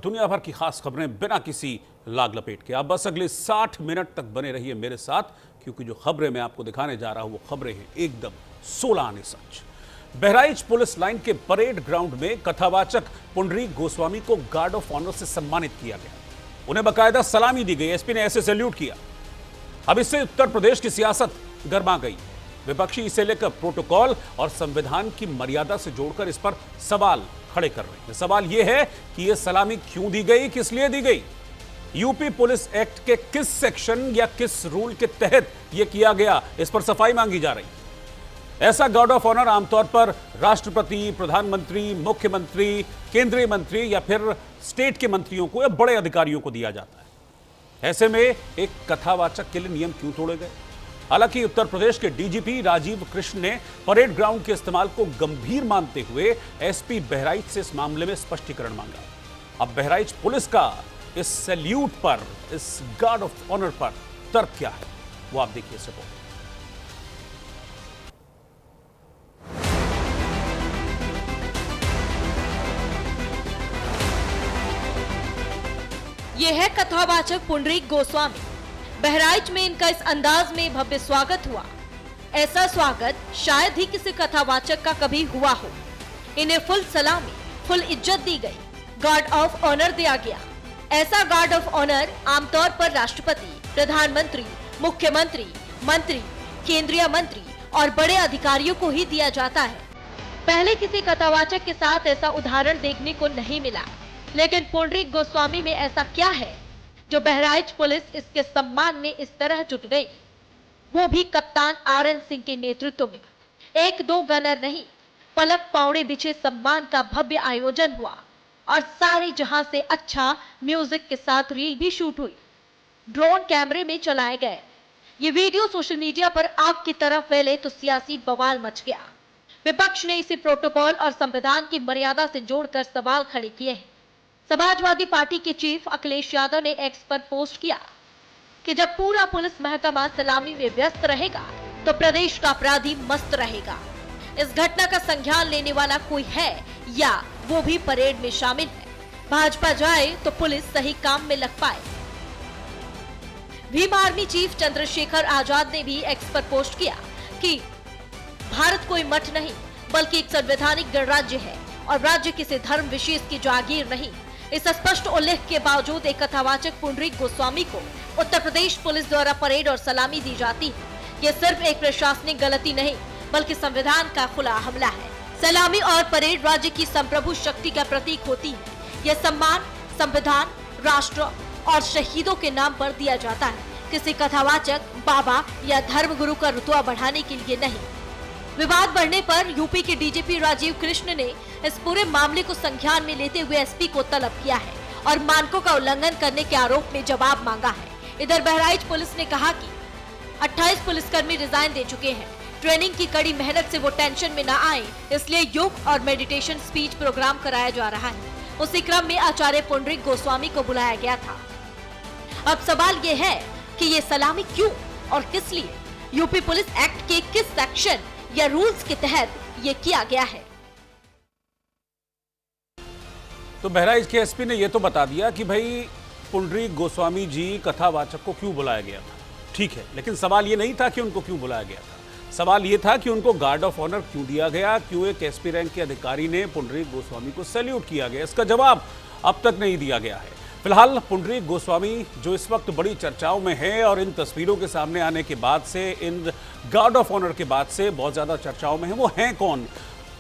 दुनिया भर की खास खबरें बिना किसी लाग लपेट के। आप बस अगले 60 मिनट तक बने रहिए मेरे साथ, क्योंकि जो खबरें मैं आपको दिखाने जा रहा हूं वो खबरें हैं एकदम 16 आने सच। बहराइच पुलिस लाइन के परेड ग्राउंड में कथावाचक पुंडरीक गोस्वामी को गार्ड ऑफ ऑनर से सम्मानित किया गया। उन्हें बकायदा सलामी दी गई। एसपी ने ऐसे सैल्यूट किया। अब इससे उत्तर प्रदेश की सियासत गर्मा गई। विपक्षी इसे लेकर प्रोटोकॉल और संविधान की मर्यादा से जोड़कर इस पर सवाल खड़े कर रहे हैं। सवाल यह है कि यह सलामी क्यों दी गई, किस लिए दी गई, यूपी पुलिस एक्ट के किस सेक्शन या किस रूल के तहत यह किया गया, इस पर सफाई मांगी जा रही। ऐसा गार्ड ऑफ ऑनर आमतौर पर राष्ट्रपति, प्रधानमंत्री, मुख्यमंत्री, केंद्रीय मंत्री या फिर स्टेट के मंत्रियों को या बड़े अधिकारियों को दिया जाता है। ऐसे में एक कथावाचक के लिए नियम क्यों तोड़े गए? हालांकि उत्तर प्रदेश के डीजीपी राजीव कृष्ण ने परेड ग्राउंड के इस्तेमाल को गंभीर मानते हुए एसपी बहराइच से इस मामले में स्पष्टीकरण मांगा। अब बहराइच पुलिस का इस सैल्यूट पर, इस गार्ड ऑफ ऑनर पर तर्क क्या है, वो आप देखिए इस रिपोर्ट। ये है कथावाचक पुंडरीक गोस्वामी। बहराइच में इनका इस अंदाज में भव्य स्वागत हुआ। ऐसा स्वागत शायद ही किसी कथावाचक का कभी हुआ हो। इन्हें फुल सलामी, फुल इज्जत दी गई, गार्ड ऑफ ऑनर दिया गया। ऐसा गार्ड ऑफ ऑनर आमतौर पर राष्ट्रपति, प्रधानमंत्री, मुख्यमंत्री, मंत्री, केंद्रीय मंत्री और बड़े अधिकारियों को ही दिया जाता है। पहले किसी कथावाचक के साथ ऐसा उदाहरण देखने को नहीं मिला, लेकिन पुंडरीक गोस्वामी में ऐसा क्या है जो बहराइच पुलिस इसके सम्मान में इस तरह जुट गई, वो भी कप्तान आरएन सिंह के नेतृत्व में। एक दो गनर नहीं, पलक पौड़े बिछे सम्मान का भव्य आयोजन हुआ और सारे जहां से अच्छा म्यूजिक के साथ रील भी शूट हुई, ड्रोन कैमरे में चलाए गए। ये वीडियो सोशल मीडिया पर आग की तरह फैले तो सियासी बवाल मच गया। विपक्ष ने इसे प्रोटोकॉल और संविधान की मर्यादा से जोड़कर सवाल खड़े किए हैं। समाजवादी पार्टी के चीफ अखिलेश यादव ने एक्स पर पोस्ट किया कि जब पूरा पुलिस महकमा सलामी में व्यस्त रहेगा तो प्रदेश का अपराधी मस्त रहेगा। इस घटना का संज्ञान लेने वाला कोई है या वो भी परेड में शामिल है? भाजपा जाए तो पुलिस सही काम में लग पाए। भीम आर्मी चीफ चंद्रशेखर आजाद ने भी एक्स पर पोस्ट किया कि भारत कोई मठ नहीं बल्कि एक संवैधानिक गणराज्य है और राज्य किसी धर्म विशेष की जागीर नहीं। इस स्पष्ट उल्लेख के बावजूद एक कथावाचक पुंडरीक गोस्वामी को उत्तर प्रदेश पुलिस द्वारा परेड और सलामी दी जाती है। ये सिर्फ एक प्रशासनिक गलती नहीं बल्कि संविधान का खुला हमला है। सलामी और परेड राज्य की संप्रभु शक्ति का प्रतीक होती है। यह सम्मान संविधान, राष्ट्र और शहीदों के नाम पर दिया जाता है, किसी कथावाचक, बाबा या धर्मगुरु का रुतबा बढ़ाने के लिए नहीं। विवाद बढ़ने पर यूपी के डीजीपी राजीव कृष्ण ने इस पूरे मामले को संज्ञान में लेते हुए एसपी को तलब किया है और मानकों का उल्लंघन करने के आरोप में जवाब मांगा है। इधर बहराइच पुलिस ने कहा कि 28 पुलिसकर्मी रिजाइन दे चुके हैं। ट्रेनिंग की कड़ी मेहनत से वो टेंशन में न आए, इसलिए योग और मेडिटेशन स्पीच प्रोग्राम कराया जा रहा है। उसी क्रम में आचार्य पुंडरीक गोस्वामी को बुलाया गया था। अब सवाल ये है कि ये सलामी क्यों और किस लिए, यूपी पुलिस एक्ट के किस सेक्शन या रूल्स के तहत ये किया गया है? तो बहराइच के एसपी ने यह तो बता दिया कि भाई पुंडरीक गोस्वामी जी कथावाचक को क्यों बुलाया गया था, ठीक है, लेकिन सवाल ये नहीं था कि उनको क्यों बुलाया गया था। सवाल ये था कि उनको गार्ड ऑफ ऑनर क्यों दिया गया, क्यों एक एसपी रैंक के अधिकारी ने पुंडरीक गोस्वामी को सैल्यूट किया गया। इसका जवाब अब तक नहीं दिया गया है। फिलहाल पुंडरीक गोस्वामी जो इस वक्त बड़ी चर्चाओं में है और इन तस्वीरों के सामने आने के बाद से, इन गार्ड ऑफ ऑनर के बाद से बहुत ज्यादा चर्चाओं में है, वो हैं कौन,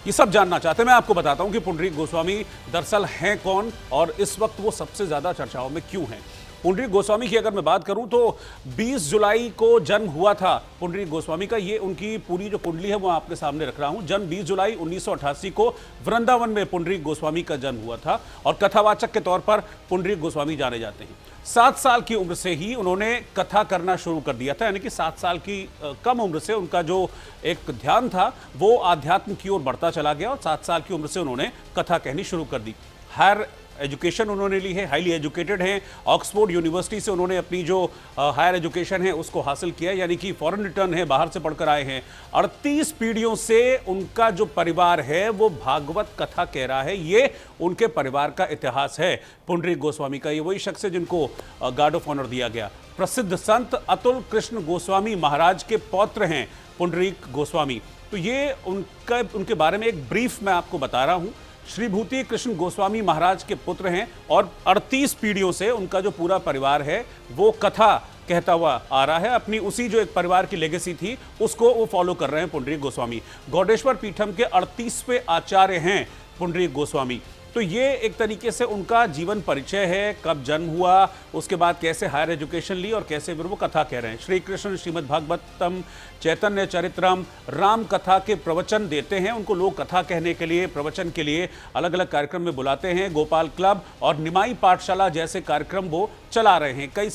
ये सब जानना चाहते हैं। मैं आपको बताता हूं कि पुंडरीक गोस्वामी दरअसल हैं कौन और इस वक्त वो सबसे ज्यादा चर्चाओं में क्यों हैं। पुंडरीक गोस्वामी की अगर मैं बात करूं तो 20 जुलाई को जन्म हुआ था पुंडरीक गोस्वामी का। ये उनकी पूरी जो कुंडली है वो आपके सामने रख रहा हूं। जन्म 20 जुलाई 1988 को वृंदावन में पुंडरीक गोस्वामी का जन्म हुआ था और कथावाचक के तौर पर पुंडरीक गोस्वामी जाने जाते हैं। 7 साल की उम्र से ही उन्होंने कथा करना शुरू कर दिया था, यानी कि 7 साल की कम उम्र से उनका जो एक ध्यान था वो आध्यात्म की ओर बढ़ता चला गया और 7 साल की उम्र से उन्होंने कथा कहनी शुरू कर दी। हर एजुकेशन उन्होंने ली है, हाईली एजुकेटेड हैं, ऑक्सफोर्ड यूनिवर्सिटी से उन्होंने अपनी जो हायर एजुकेशन है उसको हासिल किया, यानी कि फॉरेन रिटर्न है, बाहर से पढ़कर आए हैं। 38 पीढ़ियों से उनका जो परिवार है वो भागवत कथा कह रहा है, ये उनके परिवार का इतिहास है। पुंडरीक गोस्वामी का ये वही शख्स है जिनको गार्ड ऑफ ऑनर दिया गया। प्रसिद्ध संत अतुल कृष्ण गोस्वामी महाराज के पौत्र हैं पुंडरीक गोस्वामी। तो ये उनके बारे में एक ब्रीफ मैं आपको बता रहा हूं। श्रीभूति कृष्ण गोस्वामी महाराज के पुत्र हैं और 38 पीढ़ियों से उनका जो पूरा परिवार है वो कथा कहता हुआ आ रहा है। अपनी उसी जो एक परिवार की लेगेसी थी उसको वो फॉलो कर रहे हैं पुंडरीक गोस्वामी। गौडेश्वर पीठम के 38वें आचार्य हैं पुंडरीक गोस्वामी। तो ये एक तरीके से उनका जीवन परिचय है, कब जन्म हुआ, उसके बाद कैसे हायर एजुकेशन ली और कैसे फिर वो कथा कह रहे हैं। श्री कृष्ण श्रीमद् भागवतम, चैतन्य चरित्रम, राम कथा के प्रवचन देते हैं। उनको लोग कथा कहने के लिए, प्रवचन के लिए अलग अलग कार्यक्रम में बुलाते हैं। गोपाल क्लब और निमाई पाठशाला जैसे कार्यक्रम वो चला रहे हैं। कई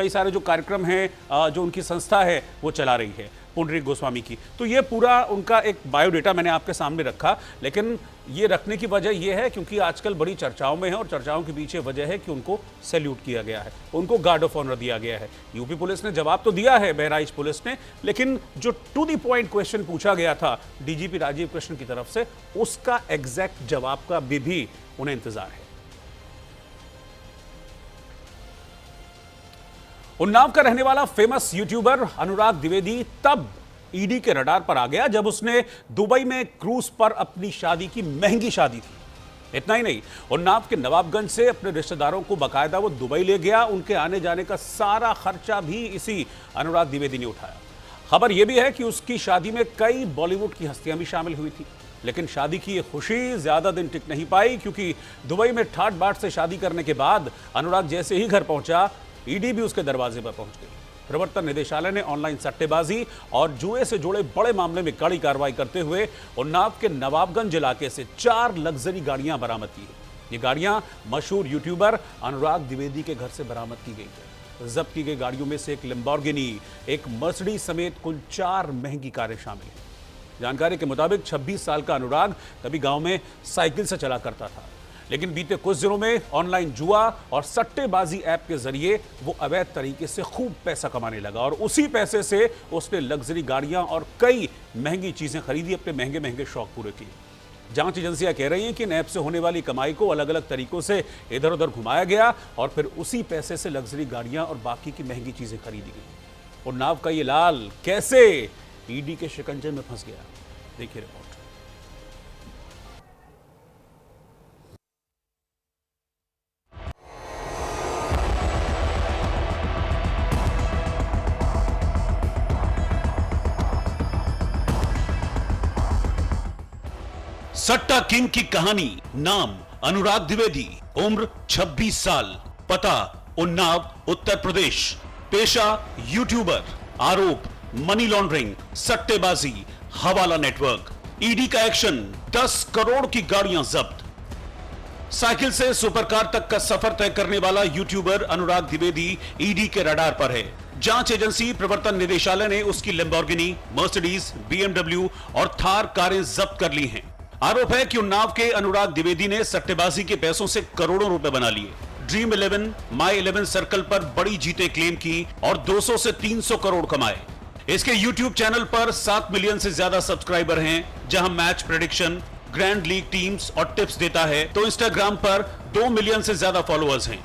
सारे जो कार्यक्रम हैं जो उनकी संस्था है वो चला रही है पुंडरीक गोस्वामी की। तो ये पूरा उनका एक बायोडेटा मैंने आपके सामने रखा, लेकिन ये रखने की वजह ये है क्योंकि आजकल बड़ी चर्चाओं में है और चर्चाओं के पीछे वजह है कि उनको सैल्यूट किया गया है, उनको गार्ड ऑफ ऑनर दिया गया है। यूपी पुलिस ने जवाब तो दिया है, बहराइच पुलिस ने, लेकिन जो टू द पॉइंट क्वेश्चन पूछा गया था डीजीपी राजीव कृष्ण की तरफ से, उसका एग्जैक्ट जवाब का भी उन्हें इंतजार है। उन्नाव का रहने वाला फेमस यूट्यूबर अनुराग द्विवेदी तब ईडी के रडार पर आ गया जब उसने दुबई में क्रूज पर अपनी शादी की, महंगी शादी थी। इतना ही नहीं, उन्नाव के नवाबगंज से अपने रिश्तेदारों को बकायदा वो दुबई ले गया। उनके आने जाने का सारा खर्चा भी इसी अनुराग द्विवेदी ने उठाया। खबर यह भी है कि उसकी शादी में कई बॉलीवुड की हस्तियां भी शामिल हुई थी, लेकिन शादी की ये खुशी ज्यादा दिन टिक नहीं पाई क्योंकि दुबई में ठाट बाट से शादी करने के बाद अनुराग जैसे ही घर पहुंचा, ईडी भी उसके दरवाजे पर पहुंच गई। प्रवर्तन निदेशालय ने ऑनलाइन सट्टेबाजी और जुए से जुड़े बड़े मामले में कड़ी कार्रवाई करते हुए उन्नाव के नवाबगंज इलाके से 4 लग्जरी गाड़ियां बरामद की है। ये गाड़ियां मशहूर यूट्यूबर अनुराग द्विवेदी के घर से बरामद की गई है। जब्त की गई गाड़ियों में से एक लैम्बोर्गिनी, एक मर्सिडीज समेत कुल 4 महंगी कारें शामिल हैं। जानकारी के मुताबिक 26 साल का अनुराग कभी गांव में साइकिल से चला करता था, लेकिन बीते कुछ दिनों में ऑनलाइन जुआ और सट्टेबाजी ऐप के जरिए वो अवैध तरीके से खूब पैसा कमाने लगा और उसी पैसे से उसने लग्जरी गाड़ियां और कई महंगी चीजें खरीदी, अपने महंगे महंगे शौक पूरे किए। जांच एजेंसियां कह रही हैं कि इन ऐप से होने वाली कमाई को अलग अलग तरीकों से इधर उधर घुमाया गया और फिर उसी पैसे से लग्जरी गाड़ियां और बाकी की महंगी चीजें खरीदी गई। उन्नाव का ये लाल कैसे ईडी के शिकंजे में फंस गया, देखिए रिपोर्ट। सट्टा किंग की कहानी। नाम अनुराग द्विवेदी, उम्र 26 साल, पता उन्नाव उत्तर प्रदेश, पेशा यूट्यूबर, आरोप मनी लॉन्ड्रिंग, सट्टेबाजी, हवाला नेटवर्क। ईडी का एक्शन, 10 करोड़ की गाड़ियां जब्त। साइकिल से सुपरकार तक का सफर तय करने वाला यूट्यूबर अनुराग द्विवेदी ईडी के रडार पर है। जांच एजेंसी प्रवर्तन निदेशालय ने उसकी लैम्बोर्गिनी, मर्सिडीज, बीएमडब्ल्यू और थार कारें जब्त कर ली हैं। आरोप है कि उन्नाव के अनुराग द्विवेदी ने सट्टेबाजी के पैसों से करोड़ों रुपए बना लिए। ड्रीम 11, माई 11 सर्कल पर बड़ी जीतें क्लेम की और 200 से 300 करोड़ कमाए। इसके YouTube चैनल पर 7 मिलियन से ज्यादा सब्सक्राइबर हैं, जहां match prediction, grand league teams और टिप्स देता है। तो इंस्टाग्राम पर 2 मिलियन से ज्यादा फॉलोअर्स हैं।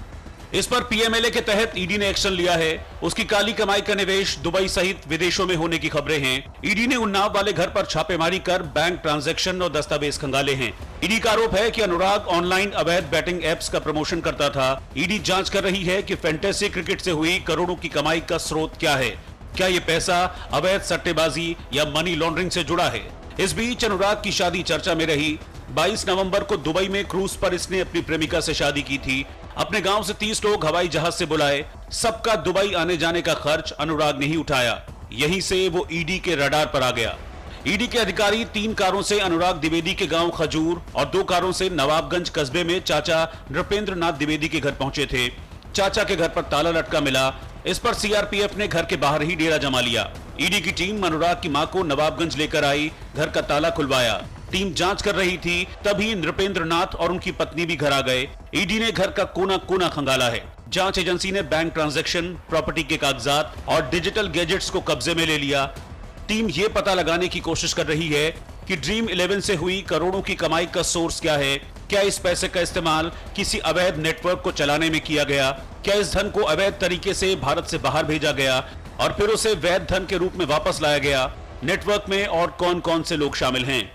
इस पर पीएमएलए के तहत ईडी ने एक्शन लिया है। उसकी काली कमाई का निवेश दुबई सहित विदेशों में होने की खबरें हैं। ईडी ने उन्नाव वाले घर पर छापेमारी कर बैंक ट्रांजैक्शन और दस्तावेज खंगाले हैं। ईडी का आरोप है कि अनुराग ऑनलाइन अवैध बैटिंग एप्स का प्रमोशन करता था। ईडी जांच कर रही है कि फैंटेसी क्रिकेट से हुई करोड़ों की कमाई का स्रोत क्या है। क्या ये पैसा अवैध सट्टेबाजी या मनी लॉन्ड्रिंग से जुड़ा है? इस बीच अनुराग की शादी चर्चा में रही। 22 नवंबर को दुबई में क्रूज पर इसने अपनी प्रेमिका से शादी की थी। अपने गांव से 30 लोग हवाई जहाज से बुलाए। सबका दुबई आने जाने का खर्च अनुराग ने ही उठाया। यहीं से वो ईडी के रडार पर आ गया। ईडी के अधिकारी 3 कारों से अनुराग द्विवेदी के गांव खजूर और 2 कारों से नवाबगंज कस्बे में चाचा नृपेंद्र नाथ द्विवेदी के घर पहुंचे थे। चाचा के घर पर ताला लटका मिला। इस पर सीआरपीएफ ने घर के बाहर ही डेरा जमा लिया। ईडी की टीम अनुराग की मां को नवाबगंज लेकर आई, घर का ताला खुलवाया। टीम जांच कर रही थी, तभी नृपेंद्र नाथ और उनकी पत्नी भी घर आ गए। ईडी ने घर का कोना कोना खंगाला है। जांच एजेंसी ने बैंक ट्रांजैक्शन, प्रॉपर्टी के कागजात और डिजिटल गैजेट्स को कब्जे में ले लिया। टीम ये पता लगाने की कोशिश कर रही है कि ड्रीम 11 से हुई करोड़ों की कमाई का सोर्स क्या है। क्या इस पैसे का इस्तेमाल किसी अवैध नेटवर्क को चलाने में किया गया? क्या इस धन को अवैध तरीके से भारत से बाहर भेजा गया और फिर उसे वैध धन के रूप में वापस लाया गया? नेटवर्क में और कौन कौन से लोग शामिल हैं?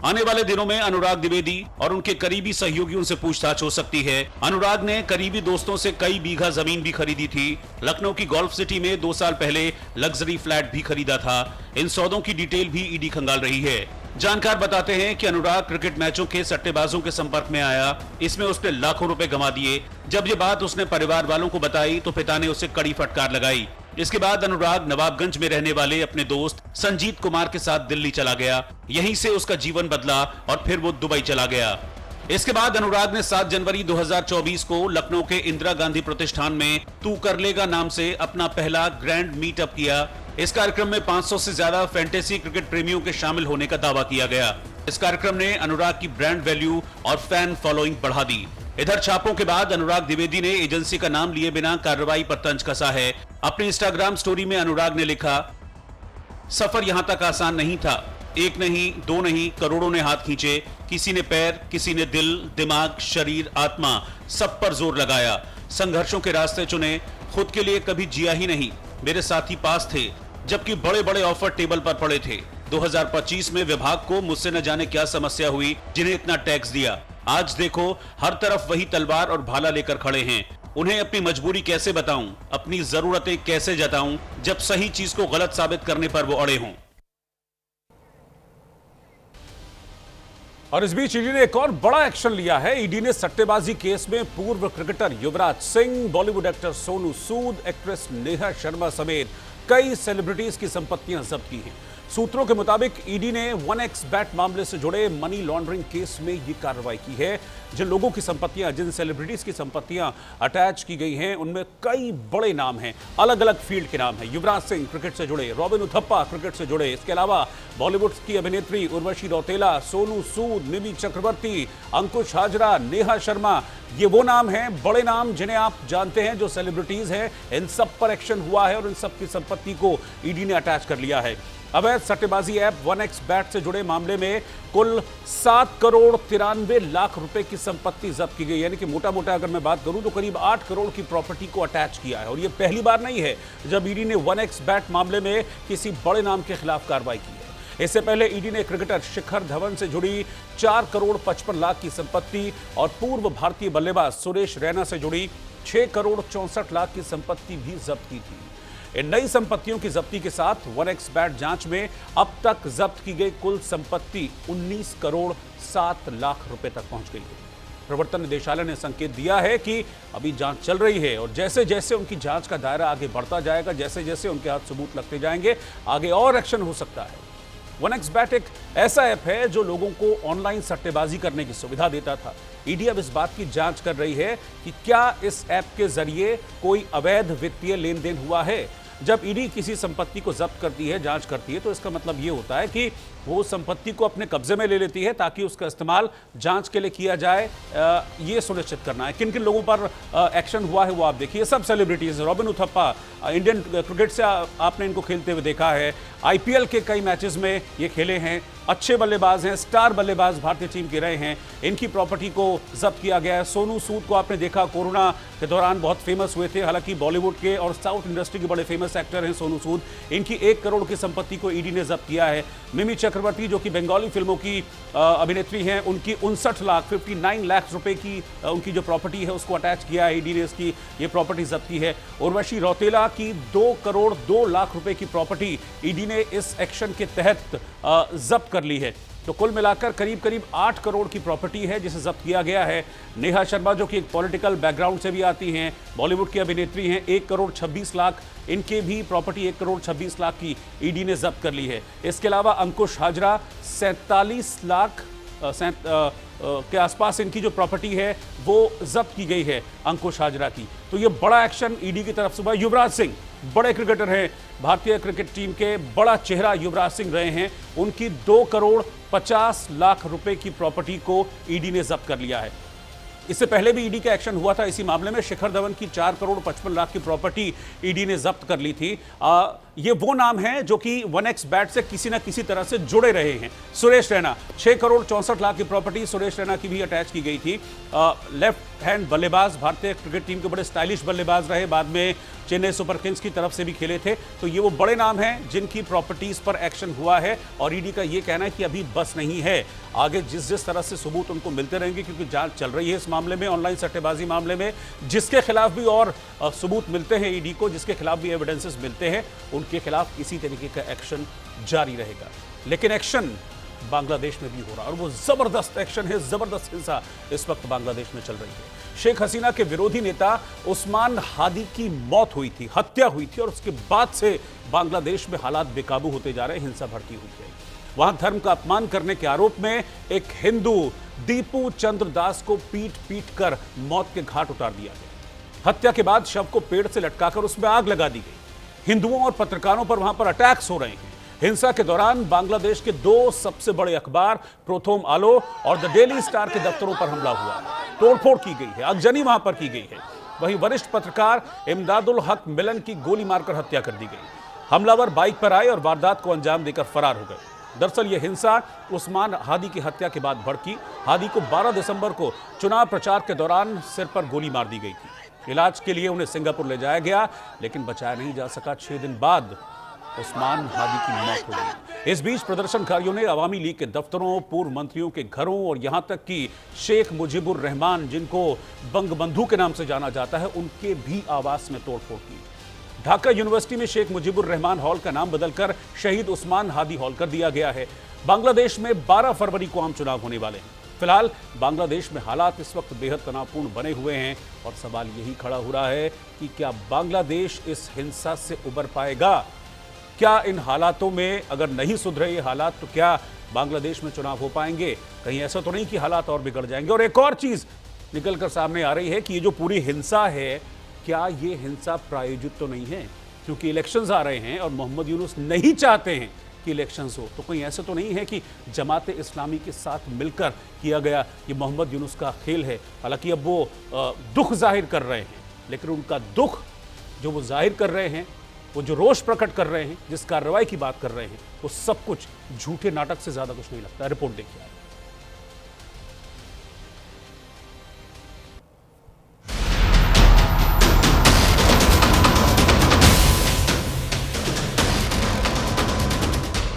आने वाले दिनों में अनुराग द्विवेदी और उनके करीबी सहयोगियों से पूछताछ हो सकती है। अनुराग ने करीबी दोस्तों से कई बीघा जमीन भी खरीदी थी। लखनऊ की गोल्फ सिटी में 2 साल पहले लग्जरी फ्लैट भी खरीदा था। इन सौदों की डिटेल भी ईडी खंगाल रही है। जानकार बताते हैं कि अनुराग क्रिकेट मैचों के सट्टेबाजों के संपर्क में आया। इसमें उसने लाखों रुपए गंवा दिए। जब ये बात उसने परिवार वालों को बताई तो पिता ने उसे कड़ी फटकार लगाई। इसके बाद अनुराग नवाबगंज में रहने वाले अपने दोस्त संजीत कुमार के साथ दिल्ली चला गया। यहीं से उसका जीवन बदला और फिर वो दुबई चला गया। इसके बाद अनुराग ने 7 जनवरी 2024 को लखनऊ के इंदिरा गांधी प्रतिष्ठान में तू कर लेगा नाम से अपना पहला ग्रैंड मीटअप किया। इस कार्यक्रम में 500 से ज्यादा फैंटेसी क्रिकेट प्रेमियों के शामिल होने का दावा किया गया। इस कार्यक्रम ने अनुराग की ब्रांड वैल्यू और फैन फॉलोइंग बढ़ा दी। इधर छापों के बाद अनुराग द्विवेदी ने एजेंसी का नाम लिए बिना कार्रवाई पर तंज कसा है। अपनी इंस्टाग्राम स्टोरी में अनुराग ने लिखा, सफर यहां तक आसान नहीं था। 1 नहीं, 2 नहीं, करोड़ों ने हाथ खींचे। किसी ने पैर, किसी ने दिल, दिमाग, शरीर, आत्मा, सब पर जोर लगाया। संघर्षों के रास्ते चुने, खुद के लिए कभी जिया ही नहीं। मेरे साथी पास थे, जबकि बड़े बड़े ऑफर टेबल पर पड़े थे। 2025 में विभाग को मुझसे न जाने क्या समस्या हुई जिन्हें इतना टैक्स दिया। आज देखो हर तरफ वही तलवार और भाला लेकर खड़े हैं। उन्हें अपनी मजबूरी कैसे बताऊं, अपनी जरूरतें कैसे जताऊं, जब सही चीज को गलत साबित करने पर वो अड़े हों। और इस बीच ईडी ने एक और बड़ा एक्शन लिया है। ईडी ने सट्टेबाजी केस में पूर्व cricketer Yuvraj Singh, Bollywood actor Sonu Sood, actress Neha Sharma समेत कई सेलिब्रिटीज की संपत्तियां जब्त की हैं। सूत्रों के मुताबिक ईडी ने 1xBet मामले से जुड़े मनी लॉन्ड्रिंग केस में ये कार्रवाई की है। जिन लोगों की संपत्तियां, जिन सेलिब्रिटीज की संपत्तियां अटैच की गई हैं, उनमें कई बड़े नाम हैं, अलग अलग फील्ड के नाम हैं। युवराज सिंह क्रिकेट से जुड़े, रॉबिन उथप्पा क्रिकेट से जुड़े, इसके अलावा बॉलीवुड की अभिनेत्री उर्वशी रौतेला, सोनू सूद, मिमी चक्रवर्ती, अंकुश हाजरा, नेहा शर्मा, ये वो नाम हैं, बड़े नाम जिन्हें आप जानते हैं, जो सेलिब्रिटीज हैं। इन सब पर एक्शन हुआ है और इन सब की संपत्ति को ईडी ने अटैच कर लिया है। अवैध सट्टेबाजी ऐप 1xBet से जुड़े मामले में कुल 7 करोड़ 93 लाख रुपए की संपत्ति जब्त की गई। यानी कि मोटा मोटा अगर मैं बात करूं तो करीब 8 करोड़ की प्रॉपर्टी को अटैच किया है। और ये पहली बार नहीं है जब ईडी ने 1xBet मामले में किसी बड़े नाम के खिलाफ कार्रवाई की है। इससे पहले ईडी ने क्रिकेटर शिखर धवन से जुड़ी 4 करोड़ 55 लाख की संपत्ति और पूर्व भारतीय बल्लेबाज सुरेश रैना से जुड़ी 6 करोड़ 64 लाख की संपत्ति भी जब्त की थी। इन नई संपत्तियों की जब्ती के साथ 1xBet जांच में अब तक जब्त की गई कुल संपत्ति 19 करोड़ 7 लाख रुपए तक पहुंच गई है। प्रवर्तन निदेशालय ने संकेत दिया है कि अभी जांच चल रही है और जैसे जैसे उनकी जांच का दायरा आगे बढ़ता जाएगा, जैसे जैसे उनके हाथ सबूत लगते जाएंगे, आगे और एक्शन हो सकता है। 1xBet एक ऐसा ऐप है जो लोगों को ऑनलाइन सट्टेबाजी करने की सुविधा देता था। ईडी अब इस बात की जांच कर रही है कि क्या इस ऐप के जरिए कोई अवैध वित्तीय लेन देन हुआ है। जब ईडी किसी संपत्ति को जब्त करती है, जांच करती है, तो इसका मतलब ये होता है कि वो संपत्ति को अपने कब्जे में ले लेती है ताकि उसका इस्तेमाल जांच के लिए किया जाए। ये सुनिश्चित करना है। किन किन लोगों पर एक्शन हुआ है वो आप देखिए। सब celebrities, robin Uthappa, Indian cricket से आपने इनको खेलते हुए देखा है। आईपीएल के कई मैचेस में ये खेले हैं, अच्छे बल्लेबाज हैं, स्टार बल्लेबाज भारतीय टीम के रहे हैं। इनकी प्रॉपर्टी को जब्त किया गया है। सोनू सूद को आपने देखा, कोरोना के दौरान बहुत फेमस हुए थे। हालांकि बॉलीवुड के और साउथ इंडस्ट्री के बड़े फेमस एक्टर हैं सोनू सूद। इनकी 1 करोड़ की संपत्ति को ईडी ने जब्त किया है। मिमी चक्रवर्ती जो कि बंगाली फिल्मों की अभिनेत्री हैं, उनकी 59 लाख रुपए की उनकी जो प्रॉपर्टी है उसको अटैच किया है। ईडी ने इसकी ये प्रॉपर्टी जब्त की है। उर्वशी रौतेला की 2 करोड़ 2 लाख रुपए की प्रॉपर्टी ईडी ने इस एक्शन के तहत जब्त कर ली है। तो कुल मिलाकर करीब 8 करोड़ की प्रॉपर्टी है जिसे जब्त किया गया है। नेहा शर्मा जो कि एक पॉलिटिकल बैकग्राउंड से भी आती हैं, बॉलीवुड की अभिनेत्री हैं, 1 करोड़ 26 लाख, इनके भी प्रॉपर्टी 1 करोड़ 26 लाख की ईडी ने जब्त कर ली है। इसके अलावा अंकुश हाजरा 47 लाख के आसपास इनकी जो प्रॉपर्टी है वो जब्त की गई है अंकुश हाजरा की। तो ये बड़ा एक्शन ईडी की तरफ से हुआ। युवराज सिंह बड़े क्रिकेटर हैं, भारतीय क्रिकेट टीम के बड़ा चेहरा युवराज सिंह रहे हैं। उनकी 2 करोड़ 50 लाख रुपए की प्रॉपर्टी को ईडी ने जब्त कर लिया है। इससे पहले भी ईडी का एक्शन हुआ था इसी मामले में। शिखर धवन की 4 करोड़ 55 लाख की प्रॉपर्टी ईडी ने जब्त कर ली थी। ये वो नाम हैं जो कि 1x बैट से किसी ना किसी तरह से जुड़े रहे हैं। सुरेश रैना, 6 करोड़ 64 लाख की प्रॉपर्टी सुरेश रैना की भी अटैच की गई थी। लेफ्ट हैंड बल्लेबाज, भारतीय क्रिकेट टीम के बड़े स्टाइलिश बल्लेबाज रहे, बाद में चेन्नई सुपर किंग्स की तरफ से भी खेले थे। तो ये वो बड़े नाम हैं जिनकी प्रॉपर्टीज पर एक्शन हुआ है और ईडी का ये कहना है कि अभी बस नहीं है, आगे जिस तरह से सबूत उनको मिलते रहेंगे, क्योंकि जांच चल रही है इस मामले में, ऑनलाइन सट्टेबाजी मामले में। जिसके खिलाफ भी और सबूत मिलते हैं ईडी को, जिसके खिलाफ भी एविडेंसेस मिलते हैं, उनके खिलाफ इसी तरीके का एक्शन जारी रहेगा। लेकिन एक्शन बांग्लादेश में भी हो रहा है और वो जबरदस्त एक्शन है, जबरदस्त हिंसा इस वक्त बांग्लादेश में चल रही है। शेख हसीना के विरोधी नेता उस्मान हादी की मौत हुई थी, हत्या हुई थी और उसके बाद से बांग्लादेश में हालात बेकाबू होते जा रहे हैं, हिंसा भड़की हुई है। वहां धर्म का अपमान करने के आरोप में एक हिंदू दीपू चंद्र दास को पीट कर मौत के घाट उतार दिया गया। हत्या के बाद शव को पेड़ से लटकाकर उसमें आग लगा दी गई। हिंदुओं और पत्रकारों पर वहां पर अटैक्स हो रहे हैं। हिंसा के दौरान बांग्लादेश के 2 सबसे बड़े अखबार प्रथम आलो और द डेली स्टार के दफ्तरों पर हमला हुआ है, तोड़फोड़ की गई है, आगजनी वहां पर की गई है। वहीं वरिष्ठ पत्रकार इमदादुल हक मिलन की गोली मारकर हत्या कर दी गई। हमलावर बाइक पर आए और वारदात को अंजाम देकर फरार हो गए। दरअसल यह हिंसा उस्मान हादी की हत्या के बाद भड़की। हादी को 12 दिसंबर को चुनाव प्रचार के दौरान सिर पर गोली मार दी गई थी। इलाज के लिए उन्हें सिंगापुर ले जाया गया, लेकिन बचाया नहीं जा सका। 6 दिन बाद उस्मान हादी की मौत हो गई। इस बीच प्रदर्शनकारियों ने अवामी लीग के दफ्तरों, पूर्व मंत्रियों के घरों और यहां तक कि शेख मुजीबुर रहमान, जिनको बंगबंधु के नाम से जाना जाता है, उनके भी आवास में तोड़फोड़ की। ढाका यूनिवर्सिटी में शेख मुजीबुर रहमान हॉल का नाम बदलकर शहीद उस्मान हादी हॉल कर दिया गया है। बांग्लादेश में 12 फरवरी को आम चुनाव होने वाले हैं। फिलहाल बांग्लादेश में हालात इस वक्त बेहद तनावपूर्ण बने हुए हैं और सवाल यही खड़ा हो रहा है कि क्या बांग्लादेश इस हिंसा से उबर पाएगा? क्या इन हालातों में अगर नहीं सुधरे ये हालात तो क्या बांग्लादेश में चुनाव हो पाएंगे? कहीं ऐसा तो नहीं कि हालात और बिगड़ जाएंगे? और एक और चीज निकलकर सामने आ रही है कि ये जो पूरी हिंसा है, क्या ये हिंसा प्रायोजित तो नहीं है? क्योंकि इलेक्शंस आ रहे हैं और मोहम्मद यूनुस नहीं चाहते हैं कि इलेक्शंस हो, तो कहीं ऐसा तो नहीं है कि जमाते इस्लामी के साथ मिलकर किया गया ये मोहम्मद यूनुस का खेल है? हालांकि अब वो दुख जाहिर कर रहे हैं, लेकिन उनका दुख जो वो जाहिर कर रहे हैं, वो जो रोष प्रकट कर रहे हैं, जिस कार्रवाई की बात कर रहे हैं, वो सब कुछ झूठे नाटक से ज्यादा कुछ नहीं लगता। रिपोर्ट देखिए।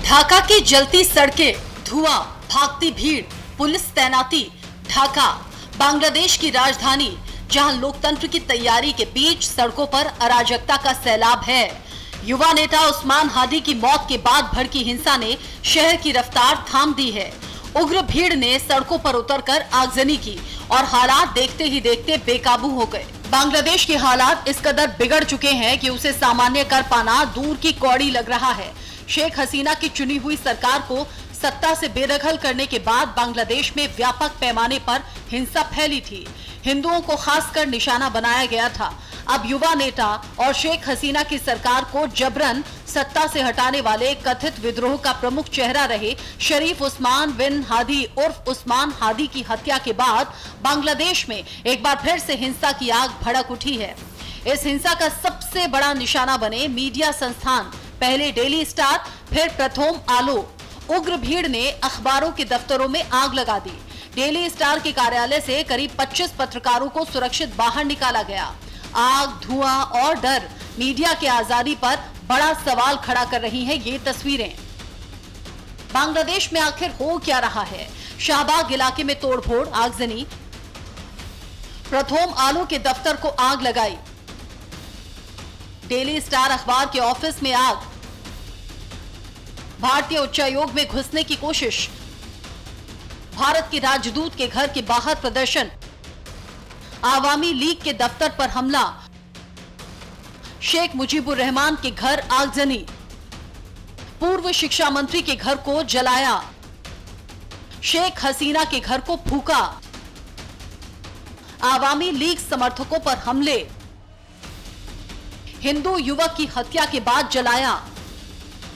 ढाका की जलती सड़कें, धुआं, भागती भीड़, पुलिस तैनाती। ढाका बांग्लादेश की राजधानी, जहां लोकतंत्र की तैयारी के बीच सड़कों पर अराजकता का सैलाब है। युवा नेता उस्मान हादी की मौत के बाद भड़की हिंसा ने शहर की रफ्तार थाम दी है। उग्र भीड़ ने सड़कों पर उतरकर आगजनी की और हालात देखते ही देखते बेकाबू हो गए। बांग्लादेश के हालात इस कदर बिगड़ चुके हैं कि उसे सामान्य कर पाना दूर की कौड़ी लग रहा है। शेख हसीना की चुनी हुई सरकार को सत्ता से बेदखल करने के बाद बांग्लादेश में व्यापक पैमाने पर हिंसा फैली थी। हिंदुओं को खासकर निशाना बनाया गया था। अब युवा नेता और शेख हसीना की सरकार को जबरन सत्ता से हटाने वाले कथित विद्रोह का प्रमुख चेहरा रहे शरीफ उस्मान बिन हादी उर्फ उस्मान हादी की हत्या के बाद बांग्लादेश में एक बार फिर से हिंसा की आग भड़क उठी है। इस हिंसा का सबसे बड़ा निशाना बने मीडिया संस्थान, पहले डेली स्टार, फिर प्रथम आलो। उग्र भीड़ ने अखबारों के दफ्तरों में आग लगा दी। डेली स्टार के कार्यालय से करीब 25 पत्रकारों को सुरक्षित बाहर निकाला गया। आग, धुआं और डर मीडिया की आजादी पर बड़ा सवाल खड़ा कर रही हैं ये तस्वीरें। बांग्लादेश में आखिर हो क्या रहा है? शाहबाग इलाके में तोड़फोड़, आगजनी, प्रथम आलो के दफ्तर को आग लगाई, डेली स्टार अखबार के ऑफिस में आग, भारतीय उच्चायोग में घुसने की कोशिश, भारत के राजदूत के घर के बाहर प्रदर्शन, आवामी लीग के दफ्तर पर हमला, शेख मुजीबुर रहमान के घर आगजनी, पूर्व शिक्षा मंत्री के घर को जलाया, शेख हसीना के घर को फूका, आवामी लीग समर्थकों पर हमले, हिंदू युवक की हत्या के बाद जलाया।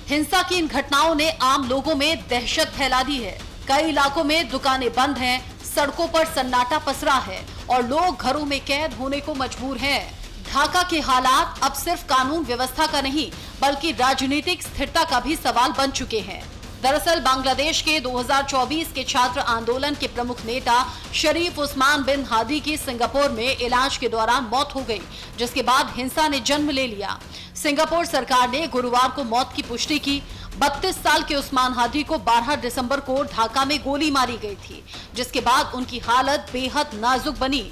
हिंसा की इन घटनाओं ने आम लोगों में दहशत फैला दी है। कई इलाकों में दुकानें बंद हैं, सड़कों पर सन्नाटा पसरा है और लोग घरों में कैद होने को मजबूर हैं। ढाका के हालात अब सिर्फ कानून व्यवस्था का नहीं बल्कि राजनीतिक स्थिरता का भी सवाल बन चुके हैं। दरअसल बांग्लादेश के 2024 के छात्र आंदोलन के प्रमुख नेता शरीफ उस्मान बिन हादी की सिंगापुर में इलाज के दौरान मौत हो गई, जिसके बाद हिंसा ने जन्म ले लिया। सिंगापुर सरकार ने गुरुवार को मौत की पुष्टि की। 32 साल के उस्मान हादी को 12 दिसंबर को ढाका में गोली मारी गई थी, जिसके बाद उनकी हालत बेहद नाजुक बनी।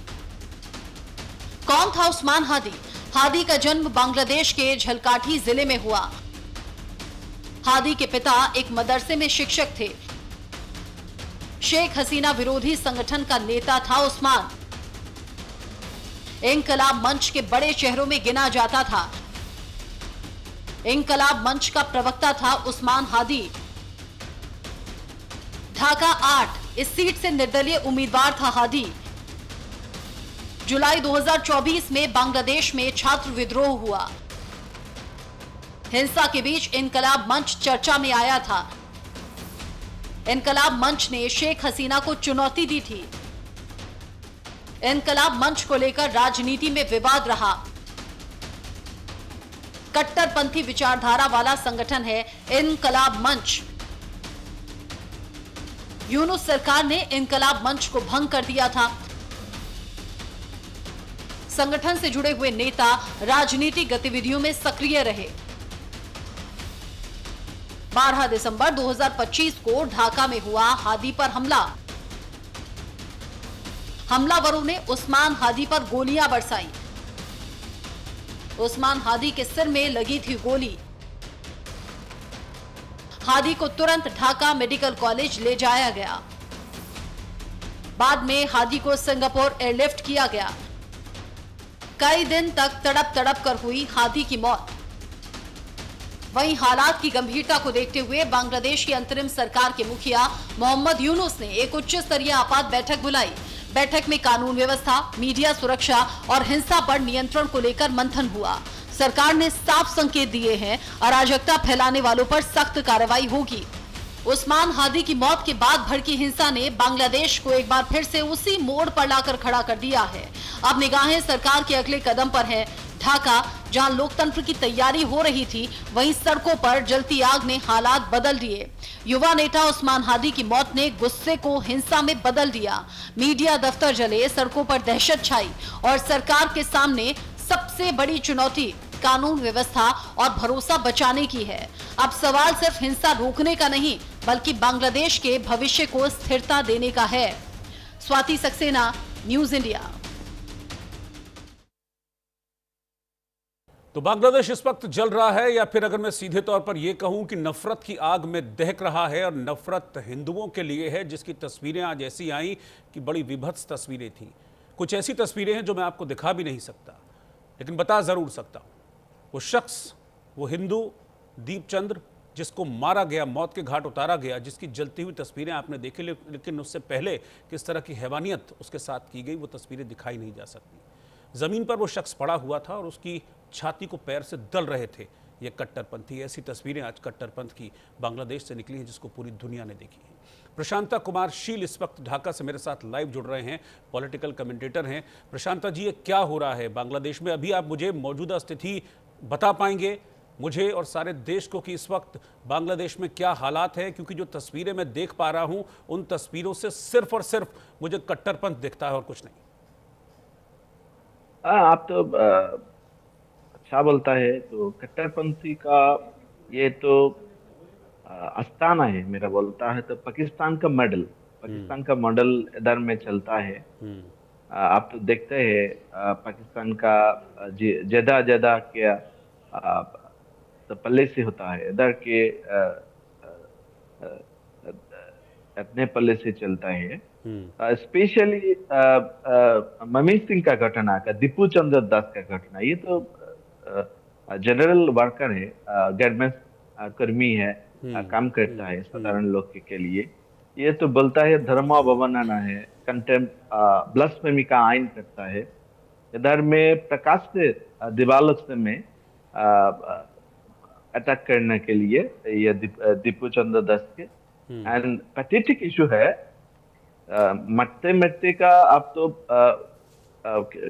कौन था उस्मान हादी? हादी का जन्म बांग्लादेश के झलकाठी जिले में हुआ। हादी के पिता एक मदरसे में शिक्षक थे। शेख हसीना विरोधी संगठन का नेता था उस्मान। इंकलाब मंच के बड़े चेहरों में गिना जाता था। इंकलाब मंच का प्रवक्ता था उस्मान हादी। ढाका 8 इस सीट से निर्दलीय उम्मीदवार था हादी। जुलाई 2024 में बांग्लादेश में छात्र विद्रोह हुआ। हिंसा के बीच इंकलाब मंच चर्चा में आया था। इंकलाब मंच ने शेख हसीना को चुनौती दी थी। इंकलाब मंच को लेकर राजनीति में विवाद रहा। कट्टरपंथी विचारधारा वाला संगठन है इंकलाब मंच। यूनुस सरकार ने इंकलाब मंच को भंग कर दिया था। संगठन से जुड़े हुए नेता राजनीतिक गतिविधियों में सक्रिय रहे। 12 दिसंबर 2025 को ढाका में हुआ हादी पर हमला। हमलावरों ने उस्मान हादी पर गोलियां बरसाई। उस्मान हादी के सिर में लगी थी गोली। हादी को तुरंत ढाका मेडिकल कॉलेज ले जाया गया। बाद में हादी को सिंगापुर एयरलिफ्ट किया गया। कई दिन तक तड़प तड़प कर हुई हादी की मौत। वहीं हालात की गंभीरता को देखते हुए बांग्लादेश की अंतरिम सरकार के मुखिया मोहम्मद यूनुस ने एक उच्च स्तरीय आपात बैठक बुलाई। बैठक में कानून व्यवस्था, मीडिया सुरक्षा और हिंसा पर नियंत्रण को लेकर मंथन हुआ। सरकार ने साफ संकेत दिए हैं, अराजकता फैलाने वालों पर सख्त कार्रवाई होगी। उस्मान हादी की मौत के बाद भड़की हिंसा ने बांग्लादेश को एक बार फिर से उसी मोड़ पर लाकर खड़ा कर दिया है। अब निगाहें सरकार के अगले कदम पर है। ढाका, जहां लोकतंत्र की तैयारी हो रही थी, वहीं सड़कों पर जलती आग ने हालात बदल दिए। युवा नेता उस्मान हादी की मौत ने गुस्से को हिंसा में बदल दिया। मीडिया दफ्तर जले, सड़कों पर दहशत छाई और सरकार के सामने सबसे बड़ी चुनौती कानून व्यवस्था और भरोसा बचाने की है। अब सवाल सिर्फ हिंसा रोकने का नहीं बल्कि बांग्लादेश के भविष्य को स्थिरता देने का है। Swati Saxena, news India. तो बांग्लादेश इस वक्त जल रहा है, या फिर अगर मैं सीधे तौर पर यह कहूं कि नफरत की आग में दहक रहा है, और नफरत हिंदुओं के लिए है, जिसकी तस्वीरें आज ऐसी आई कि बड़ी विभत्स तस्वीरें थी। कुछ ऐसी तस्वीरें हैं जो मैं आपको दिखा भी नहीं सकता, लेकिन बता जरूर सकता हूं। वो शख्स, वो हिंदू दीपचंद्र, जिसको मारा गया, मौत के घाट उतारा गया, जिसकी जलती हुई तस्वीरें आपने देखी, लेकिन उससे पहले किस तरह की हैवानियत उसके साथ की गई, वो तस्वीरें दिखाई नहीं जा सकती। जमीन पर वो शख्स पड़ा हुआ था और उसकी छाती को पैर से दल रहे थे ये कट्टरपंथी। ऐसी तस्वीरें आज कट्टरपंथ की बांग्लादेश से निकली हैं, जिसको पूरी दुनिया ने देखी है। प्रशांता कुमार शील इस वक्त ढाका से मेरे साथ लाइव जुड़ रहे हैं, पॉलिटिकल कमेंटेटर हैं। प्रशांता जी, ये क्या हो रहा है बांग्लादेश में? अभी आप मुझे मौजूदा स्थिति बता पाएंगे मुझे और सारे देश को कि इस वक्त बांग्लादेश में क्या हालात है? क्योंकि जो तस्वीरें मैं देख पा रहा हूं, उन तस्वीरों से सिर्फ और सिर्फ मुझे कट्टरपंथ दिखता है और कुछ नहीं। आप तो अच्छा बोलता है। तो कट्टरपंथी का ये तो आस्थाना है मेरा, बोलता है तो पाकिस्तान का मॉडल इधर में चलता है। आप तो देखते हैं पाकिस्तान का ज्यादा क्या तो पल्ले से होता है, इधर के अपने पल्ले से चलता है। स्पेशली ममी सिंह का घटना का, दीपू चंद्र दास का घटना, ये तो जनरल वर्कर है, गवर्नमेंट कर्मी है, काम करता है साधारण लोग के लिए। ये तो बोलता है धर्मावमानना है, कंटेम्प्ट, ब्लास्फेमी का आइन करता है। इधर में प्रकाश से दिवालों में अटैक करने के लिए, ये दीपू चंद्र दास के। एंड पैथेटिक इशू है, मरते मरते का आप तो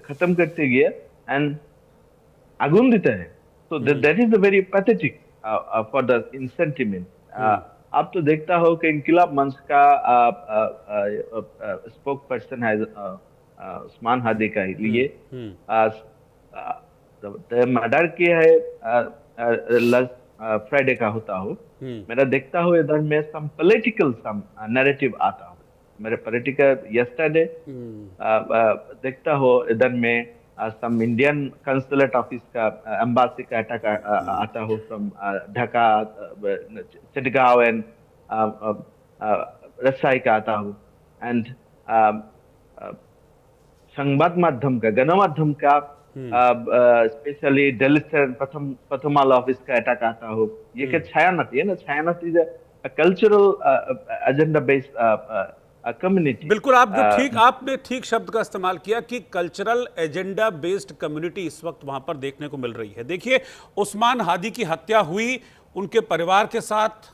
खत्म करते गए एंड आगुन देते हैं, तो that is a very pathetic for the in sentiment. आप तो देखता हो कि इंकिलाब मंच का स्पोक पर्सन है उस्मान हादी का लिए मर्डर किया है फ्राइडे का होता हो। मेरा देखता हो इधर में सम पॉलिटिकल सम नैरेटिव आता हो, मेरे पॉलिटिकल यस्टरडे देखता हो इधर में सम इंडियन कंसुलेट ऑफिस का एम्बासी का अटैक आता हो फ्रॉम ढाका, चिटगांव एंड रसाई का आता हो। एंड संवाद माध्यम का, गणमाध्यम का, स्पेशली दिल्ली प्रथमाल ऑफिस का अटैक आता हो। ये क्या छायानट है ना, Chhayanaut is a cultural agenda based community. बिल्कुल, आपने ठीक शब्द का इस्तेमाल किया कि कल्चरल एजेंडा बेस्ड कम्युनिटी इस वक्त वहां पर देखने को मिल रही है। देखिए, उस्मान हादी की हत्या हुई, उनके परिवार के साथ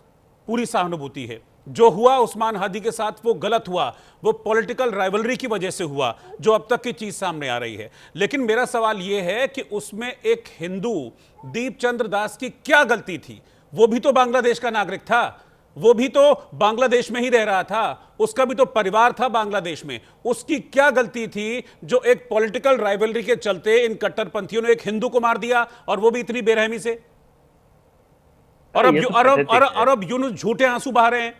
पूरी सहानुभूति है। जो हुआ उस्मान हादी के साथ वो गलत हुआ, वो पॉलिटिकल राइवलरी की वजह से हुआ, जो अब तक की चीज सामने आ रही है। लेकिन मेरा सवाल यह है कि उसमें एक हिंदू दीप चंद्र दास की क्या गलती थी? वो भी तो बांग्लादेश का नागरिक था, वो भी तो बांग्लादेश में ही रह रहा था, उसका भी तो परिवार था बांग्लादेश में। उसकी क्या गलती थी जो एक पॉलिटिकल राइवलरी के चलते इन कट्टरपंथियों ने एक हिंदू को मार दिया, और वो भी इतनी बेरहमी से? और अब यूनुस झूठे आंसू बहा रहे हैं।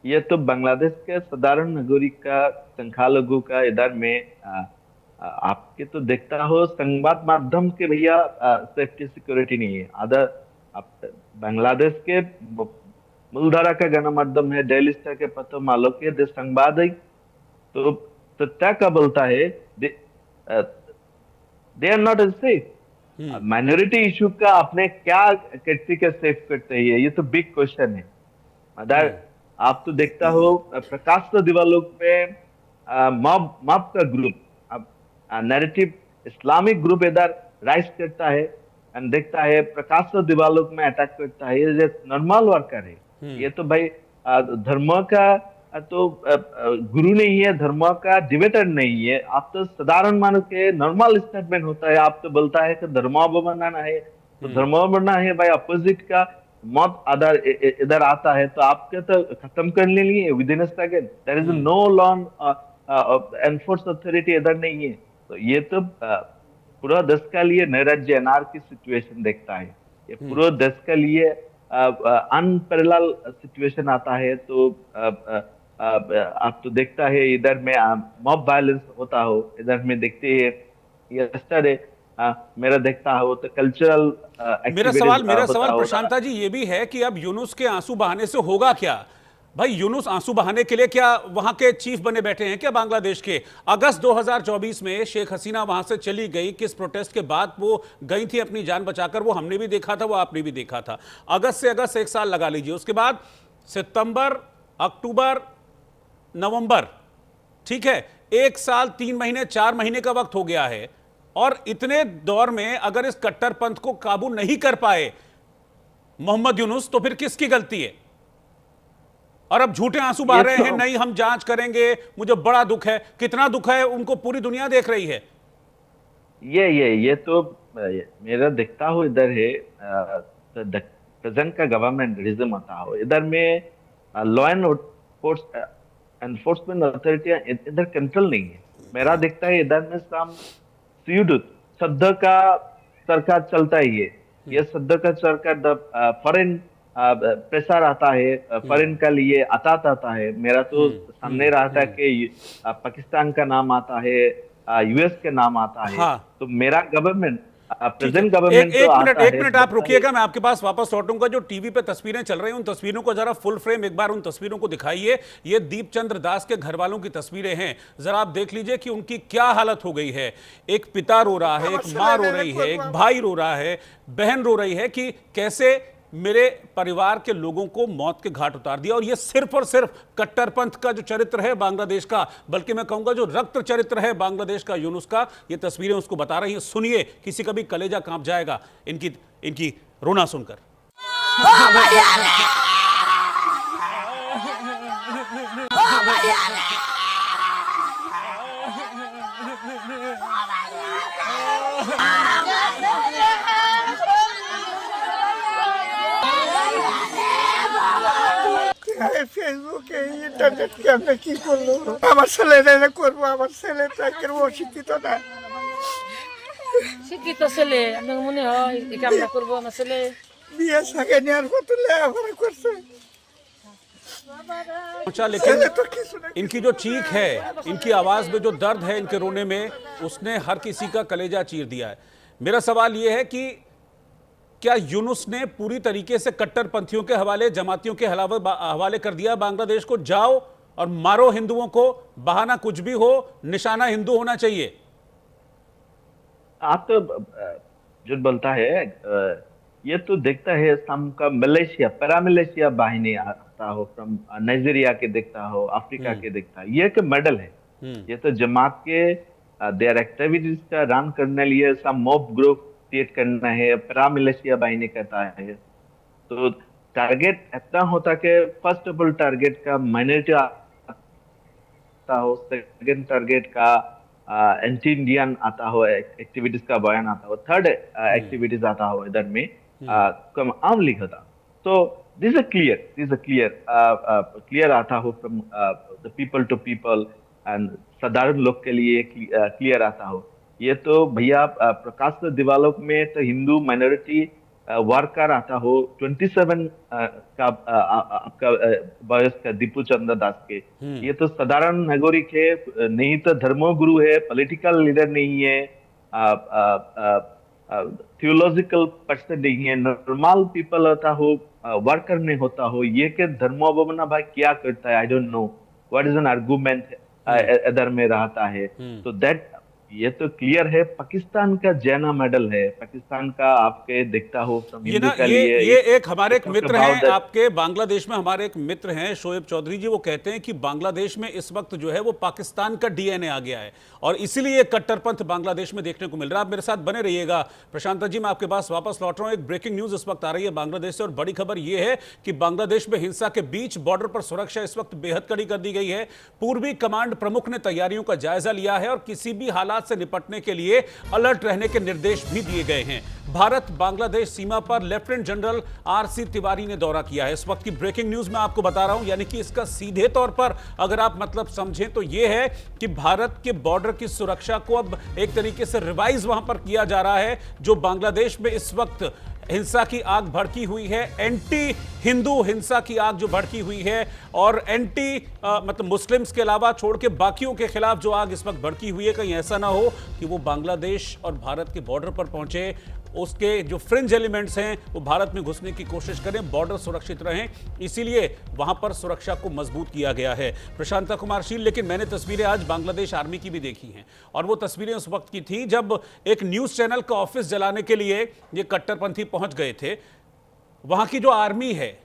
ये तो बांग्लादेश के साधारण नागरिक का, संख्यालघु का इधर में आपके तो देखता हो संवाद माध्यम के भैया सेफ्टी सिक्योरिटी नहीं है। अदर बांग्लादेश के मूलधारा का गणमाध्यम है, डेली स्टार के प्रथम आलोक के देश संवादिक तो सत्या का बोलता है they are not safe. Minority issue का आपने क्या कैसे के सेफ करते हैं, ये तो बिग क्वेश्चन है। अदर आप तो देखता हो प्रकाश दिवालों पे मॉब का ग्रुप, नैरेटिव इस्लामिक ग्रुप इधर राइज करता है एंड देखता है प्रकाश दिवालों में अटैक करता है। ये नॉर्मल वर्कर है। ये तो भाई धर्म का तो गुरु नहीं है, धर्म का डिबेटर नहीं है। आप तो साधारण मानव के नॉर्मल स्टेटमेंट होता है, आप तो बोलता है कि धर्मावमानना है, तो धर्मावमानना है भाई, अपोजिट का मौत आधार इधर आता है तो आपके तो खत्म करने लिए within a second. There is no law enforce authority इधर नहीं है। तो ये तो पूरा देश का लिए नैराज्य अनार्की सिचुएशन देखता है। ये पूरा देश के लिए अनपैरेलल सिचुएशन आता है। तो आप तो देखता है इधर में मॉब वायलेंस होता हो, इधर में देखते हैं यस्टरडे मेरा देखता हो तो कल्चरल मेरा सवाल प्रशांता जी ये भी है कि अब यूनुस के आंसू बहाने से होगा क्या? भाई यूनुस आंसू बहाने के लिए क्या वहां के चीफ बने बैठे हैं क्या बांग्लादेश के? अगस्त 2024 में शेख हसीना वहां से चली गई, किस प्रोटेस्ट के बाद वो गई थी अपनी जान बचाकर, वो हमने भी देखा था, वो आपने भी देखा था। अगस्त से अगस्त 1 साल लगा लीजिए, उसके बाद सितंबर, अक्टूबर, नवंबर, ठीक है, 1 साल 3 महीने 4 महीने का वक्त हो गया है। और इतने दौर में अगर इस कट्टरपंथ को काबू नहीं कर पाए मोहम्मद यूनुस, तो फिर किसकी गलती है? और अब झूठे आंसू बहा रहे हैं, नहीं हम जांच करेंगे, मुझे बड़ा दुख है। कितना दुख है उनको पूरी दुनिया देख रही है। ये तो मेरा दिखता हो इधर है प्रेजेंट का गवर्नमेंट रिज्म आता हो, इधर में लॉ एंड एनफोर्समेंट अथॉरिटियां इधर कंट्रोल नहीं है। मेरा दिखता है इधर में सद्दा का सरकार चलता ही है। ये सद्दा का सरकार फॉरेन प्रेशर आता है, फॉरेन का लिए आता है। मेरा तो सामने रहा था कि पाकिस्तान का नाम आता है, यूएस के नाम आता है। हाँ। तो मेरा गवर्नमेंट प्रेजेंट गवर्नमेंट एक मिनट आप रुकिएगा, मैं आपके पास वापस लौटूंगा। जो टीवी पे तस्वीरें चल रही हैं उन तस्वीरों को जरा फुल फ्रेम एक बार उन तस्वीरों को दिखाइए। ये दीप चंद्र दास के घर वालों की तस्वीरें हैं, जरा आप देख लीजिए कि उनकी क्या हालत हो गई है। एक पिता रो रहा है, एक माँ रो रही है, एक भाई रो रहा है, बहन रो रही है कि कैसे मेरे परिवार के लोगों को मौत के घाट उतार दिया। और ये सिर्फ और सिर्फ कट्टरपंथ का जो चरित्र है बांग्लादेश का, बल्कि मैं कहूंगा जो रक्त चरित्र है बांग्लादेश का यूनुस का, ये तस्वीरें उसको बता रही हैं। सुनिए, किसी का भी कलेजा कांप जाएगा इनकी रोना सुनकर। ফেসবুকে ইন্টারনেট কেমনে কি করলো, আমার ছেলেরা করবো, আমার ছেলেটা কেউ শিক্ষিত না। শিক্ষিত ছেলে, আপনার মনে হয় এই কামনা করবো? আমার ছেলে বিয়ে সাকে নেওয়ার কত লেখাপড়া করছে, लेकिन इनकी जो चीख है, इनकी आवाज में जो दर्द है, इनके रोने में, उसने हर किसी का कलेजा चीर दिया है। मेरा सवाल यह है कि क्या यूनुस ने पूरी तरीके से कट्टरपंथियों के हवाले, जमातियों के हवाले कर दिया बांग्लादेश को? जाओ और मारो हिंदुओं को, बहाना कुछ भी हो, निशाना हिंदू होना चाहिए। आप तो जो बोलता है ये तो देखता है सम का मलेशिया, पैरामलेशिया बाहिनी आता हो, फ्रॉम नाइजीरिया के देखता हो, अफ्रीका के देखता है, ये एक मेडल है। ये तो जमात के देयर एक्टिविटीज का रन करने लिए सम मॉब ग्रुप क्रिएट करना है, पैरामलेशिया बाहिनी कहता है। तो टारगेट इतना होता कि फर्स्ट ऑफ ऑल टारगेट का माइनॉरिटी आता हो, सेकंड टारगेट का एंटी इंडियन आता हो, एक्टिविटीज का बयान आता हो, थर्ड एक्टिविटीज आता हो इधर में कम आम लिखा था। तो दिस इज क्लियर आता हो from the people to people and साधारण लोग के लिए क्लियर आता हो। ये तो भैया प्रकाश दिवालों में तो हिंदू माइनॉरिटी वर्कर आता हो 27 का आपका वयस का दीपू चंद्र दास के, ये तो साधारण नागरिक है, नहीं तो धर्मगुरु है, पॉलिटिकल लीडर नहीं है, थियोलॉजिकल पर्सन नहीं है, नॉर्मल पीपल होता हो, वर्कर नहीं होता हो। ये के धर्मावलंबन भाई क्या करता है, I don't know what is an argument इधर में रहता है। तो दैट ये तो क्लियर है, पाकिस्तान का जैना मेडल है, पाकिस्तान का आपके देखता हो ये ना, ये एक हमारे एक मित्र हैं आपके बांग्लादेश में, हमारे एक मित्र हैं शोएब चौधरी जी, वो कहते हैं कि बांग्लादेश में इस वक्त जो है वो पाकिस्तान का डीएनए आ गया है और इसीलिए कट्टरपंथ बांग्लादेश में देखने को मिल रहा है। आप मेरे साथ बने रहिएगा। प्रशांत जी, मैं आपके पास वापस लौट रहा हूं। एक ब्रेकिंग न्यूज इस वक्त आ रही है बांग्लादेश से और बड़ी खबर यह है कि बांग्लादेश में हिंसा के बीच बॉर्डर पर सुरक्षा इस वक्त बेहद कड़ी कर दी गई है। पूर्वी कमांड प्रमुख ने तैयारियों का जायजा लिया है और किसी भी हालात से निपटने के लिए अलर्ट रहने के निर्देश भी दिए गए हैं। भारत बांग्लादेश सीमा पर लेफ्टिनेंट जनरल आरसी तिवारी ने दौरा किया है। इस वक्त की ब्रेकिंग न्यूज मैं आपको बता रहा हूं, यानी कि इसका सीधे तौर पर अगर आप मतलब समझें तो यह है कि भारत के बॉर्डर की सुरक्षा को अब एक तरीके से रिवाइज वहां पर किया जा रहा है। जो बांग्लादेश में इस वक्त हिंसा की आग भड़की हुई है, एंटी हिंदू हिंसा की आग जो भड़की हुई है और एंटी मतलब मुस्लिम्स के अलावा छोड़ के बाकियों के खिलाफ जो आग इस वक्त भड़की हुई है, कहीं ऐसा ना हो कि वो बांग्लादेश और भारत के बॉर्डर पर पहुंचे, उसके जो फ्रिंज एलिमेंट्स हैं वो भारत में घुसने की कोशिश करें, बॉर्डर सुरक्षित रहें, इसीलिए वहां पर सुरक्षा को मजबूत किया गया है। प्रशांता कुमार शील, लेकिन मैंने तस्वीरें आज बांग्लादेश आर्मी की भी देखी हैं और वो तस्वीरें उस वक्त की थी जब एक न्यूज चैनल का ऑफिस जलाने के लिए ये कट्टरपंथी पहुंच गए थे। वहां की जो आर्मी है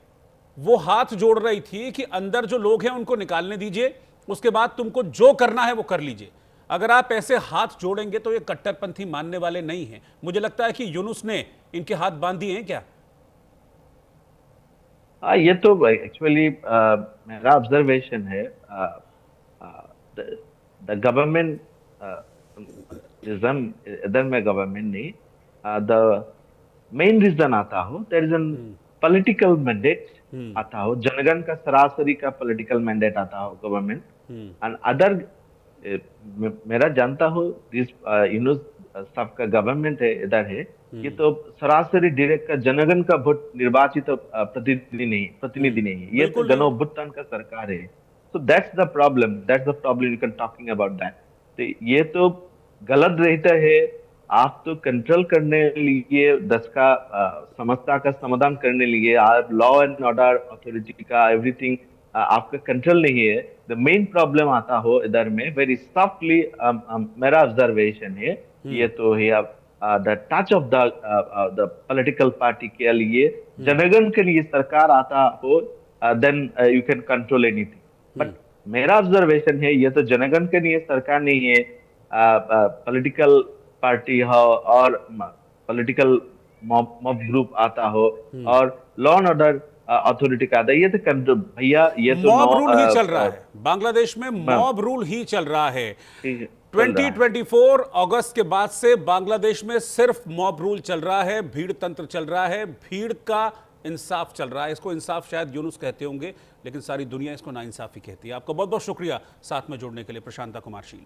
वो हाथ जोड़ रही थी कि अंदर जो लोग हैं उनको निकालने दीजिए, उसके बाद तुमको जो करना है वो कर लीजिए। अगर आप ऐसे हाथ जोड़ेंगे तो ये कट्टरपंथी मानने वाले नहीं हैं। मुझे लगता है कि यूनुस ने इनके हाथ बांध दिए हैं क्या? ये तो एक्चुअली मेरा ऑब्जर्वेशन है, द गवर्नमेंट इधर में गवर्नमेंट नहीं, द मेन रीजन आता हो there is an political mandate आता हो, जनगण का सरासरी का पॉलिटिकल मैंडेट आता हो गवर्नमेंट एंड अदर मेरा जानता हो यूनुस सबका गवर्नमेंट है इधर है, ये तो सरासरी डायरेक्ट का जनगण का वोट निर्वाचित प्रतिनिधि नहीं, ये तो गणोभुत्थान का सरकार है। So that's the problem you can talking about that. तो ये तो गलत रहता है। आप तो कंट्रोल करने लिए दस का समस्या का समाधान करने लिए आप लॉ एंड ऑर्डर अथॉरिटी का एवरीथिंग आपका कंट्रोल नहीं है। द मेन प्रॉब्लम आता हो इधर में वेरी सॉफ्टली, मेरा ऑब्जर्वेशन है ये तो है the touch of the political party के लिए जनगण के लिए सरकार आता हो, then you can control anything. But मेरा ऑब्जर्वेशन है ये तो जनगण के लिए सरकार नहीं है, पॉलिटिकल पार्टी हो और पॉलिटिकल मॉब ग्रुप आता हो और लॉ एंड ऑर्डर अथॉरिटी का आता है। ये तो भैया ये तो मॉब रूल ही चल रहा है बांग्लादेश में, मॉब रूल ही चल रहा है। 2024 अगस्त के बाद से बांग्लादेश में सिर्फ मॉब रूल चल रहा है, भीड़ तंत्र चल रहा है, भीड़ का इंसाफ चल रहा है। इसको इंसाफ शायद यूनुस कहते होंगे, लेकिन सारी दुनिया इसको नाइंसाफी कहती है। आपका बहुत बहुत शुक्रिया साथ में जुड़ने के लिए प्रशांता कुमार शील।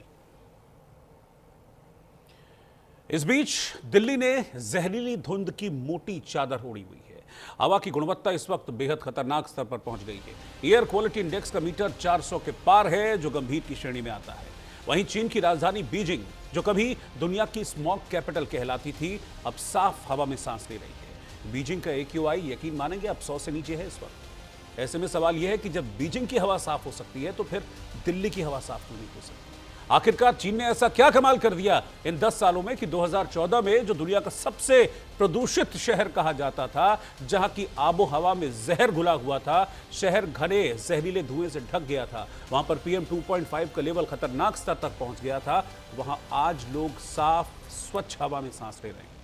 इस बीच दिल्ली ने जहरीली धुंध की मोटी चादर ओढ़ी हुई है। हवा की गुणवत्ता इस वक्त बेहद खतरनाक स्तर पर पहुंच गई है। एयर क्वालिटी इंडेक्स का मीटर 400 के पार है, जो गंभीर की श्रेणी में आता है। वहीं चीन की राजधानी बीजिंग, जो कभी दुनिया की स्मॉग कैपिटल कहलाती थी, अब साफ हवा में सांस ले रही है। बीजिंग का AQI यकीन मानेंगे अब 100 से नीचे है इस वक्त। ऐसे में सवाल यह है कि जब बीजिंग की हवा साफ हो सकती है तो फिर दिल्ली की हवा साफ क्यों नहीं हो सकती? आखिरकार चीन ने ऐसा क्या कमाल कर दिया इन 10 सालों में कि 2014 में जो दुनिया का सबसे प्रदूषित शहर कहा जाता था, जहां की आबो हवा में जहर घुला हुआ था, शहर घने जहरीले धुएं से ढक गया था, वहां पर PM 2.5 का लेवल खतरनाक स्तर तक पहुंच गया था, वहां आज लोग साफ स्वच्छ हवा में सांस ले रहे हैं।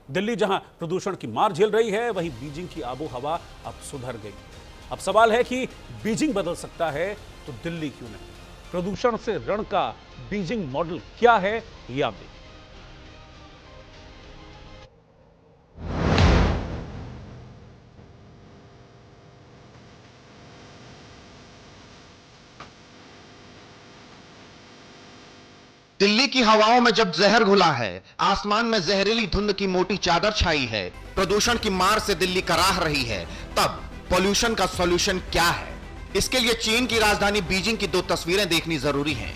दिल्ली जहां प्रदूषण की मार झेल रही है, वहीं बीजिंग की आबो हवा अब सुधर गई। अब सवाल है कि बीजिंग बदल सकता है तो दिल्ली क्यों नहीं? प्रदूषण से रण का बीजिंग मॉडल क्या है, ये आप देखिए। दिल्ली की हवाओं में जब जहर घुला है, आसमान में जहरीली धुंध की मोटी चादर छाई है, प्रदूषण की मार से दिल्ली कराह रही है, तब पॉल्यूशन का सॉल्यूशन क्या है? इसके लिए चीन की राजधानी बीजिंग की 2 तस्वीरें देखनी जरूरी हैं।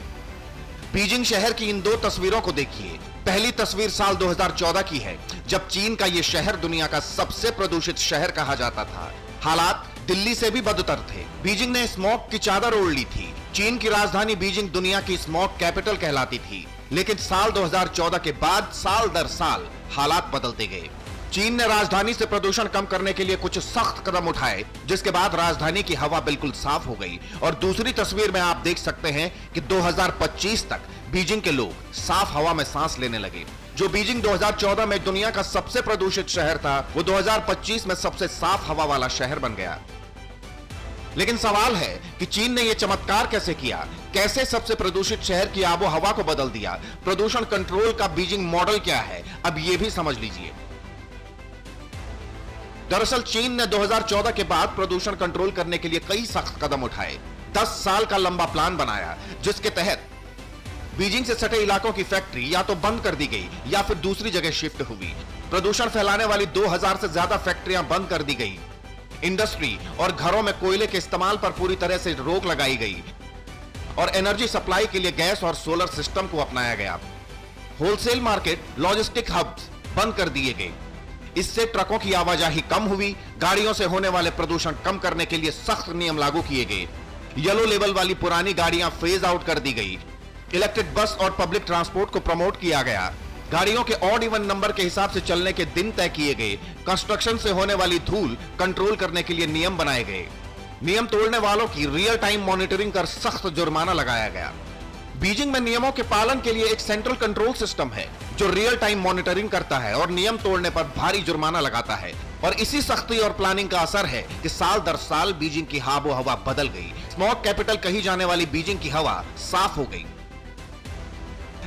बीजिंग शहर की इन 2 तस्वीरों को देखिए। पहली तस्वीर साल 2014 की है, जब चीन का यह शहर दुनिया का सबसे प्रदूषित शहर कहा जाता था। हालात दिल्ली से भी बदतर थे। बीजिंग ने स्मॉग की चादर ओढ़ ली थी। चीन की राजधानी बीजिंग दुनिया की स्मॉग कैपिटल कहलाती थी, लेकिन साल 2014 के बाद साल दर साल हालात बदलते गए। चीन ने राजधानी से प्रदूषण कम करने के लिए कुछ सख्त कदम उठाए, जिसके बाद राजधानी की हवा बिल्कुल साफ हो गई। और दूसरी तस्वीर में आप देख सकते हैं कि 2025 तक बीजिंग के लोग साफ हवा में सांस लेने लगे। जो बीजिंग 2014 में दुनिया का सबसे प्रदूषित शहर था, वो 2025 में सबसे साफ हवा वाला शहर बन गया। लेकिन सवाल है कि चीन ने यह चमत्कार कैसे किया? कैसे सबसे प्रदूषित शहर की आबो हवा को बदल दिया? प्रदूषण कंट्रोल का बीजिंग मॉडल क्या है, अब यह भी समझ लीजिए। दरअसल चीन ने 2014 के बाद प्रदूषण कंट्रोल करने के लिए कई सख्त कदम उठाए। 10 साल का लंबा प्लान बनाया, जिसके तहत बीजिंग से सटे इलाकों की फैक्ट्री या तो बंद कर दी गई या फिर दूसरी जगह शिफ्ट हुई। प्रदूषण फैलाने वाली 2000 से ज्यादा फैक्ट्रियां बंद कर दी गई। इंडस्ट्री और घरों में कोयले के इस्तेमाल पर पूरी तरह से रोक लगाई गई और एनर्जी सप्लाई के लिए गैस और सोलर सिस्टम को अपनाया गया। होलसेल मार्केट, लॉजिस्टिक हब्स बंद कर दिए गए। इससे ट्रकों की आवाजाही कम हुई। गाड़ियों से होने वाले प्रदूषण कम करने के लिए सख्त नियम लागू किए गए। येलो लेबल वाली पुरानी गाड़ियां फेज आउट कर दी गई। इलेक्ट्रिक बस और पब्लिक ट्रांसपोर्ट को प्रमोट किया गया। गाड़ियों के ऑड इवन नंबर के हिसाब से चलने के दिन तय किए गए। कंस्ट्रक्शन से होने वाली धूल कंट्रोल करने के लिए नियम बनाए गए। नियम तोड़ने वालों की रियल टाइम मॉनिटरिंग कर सख्त जुर्माना लगाया गया। बीजिंग में नियमों के पालन के लिए एक सेंट्रल कंट्रोल सिस्टम है, जो रियल टाइम मॉनिटरिंग करता है और नियम तोड़ने पर भारी जुर्माना लगाता है। और इसी सख्ती और प्लानिंग का असर है कि साल दर साल बीजिंग की आबो हवा बदल गई। स्मॉग कैपिटल कही जाने वाली बीजिंग की हवा साफ हो गई।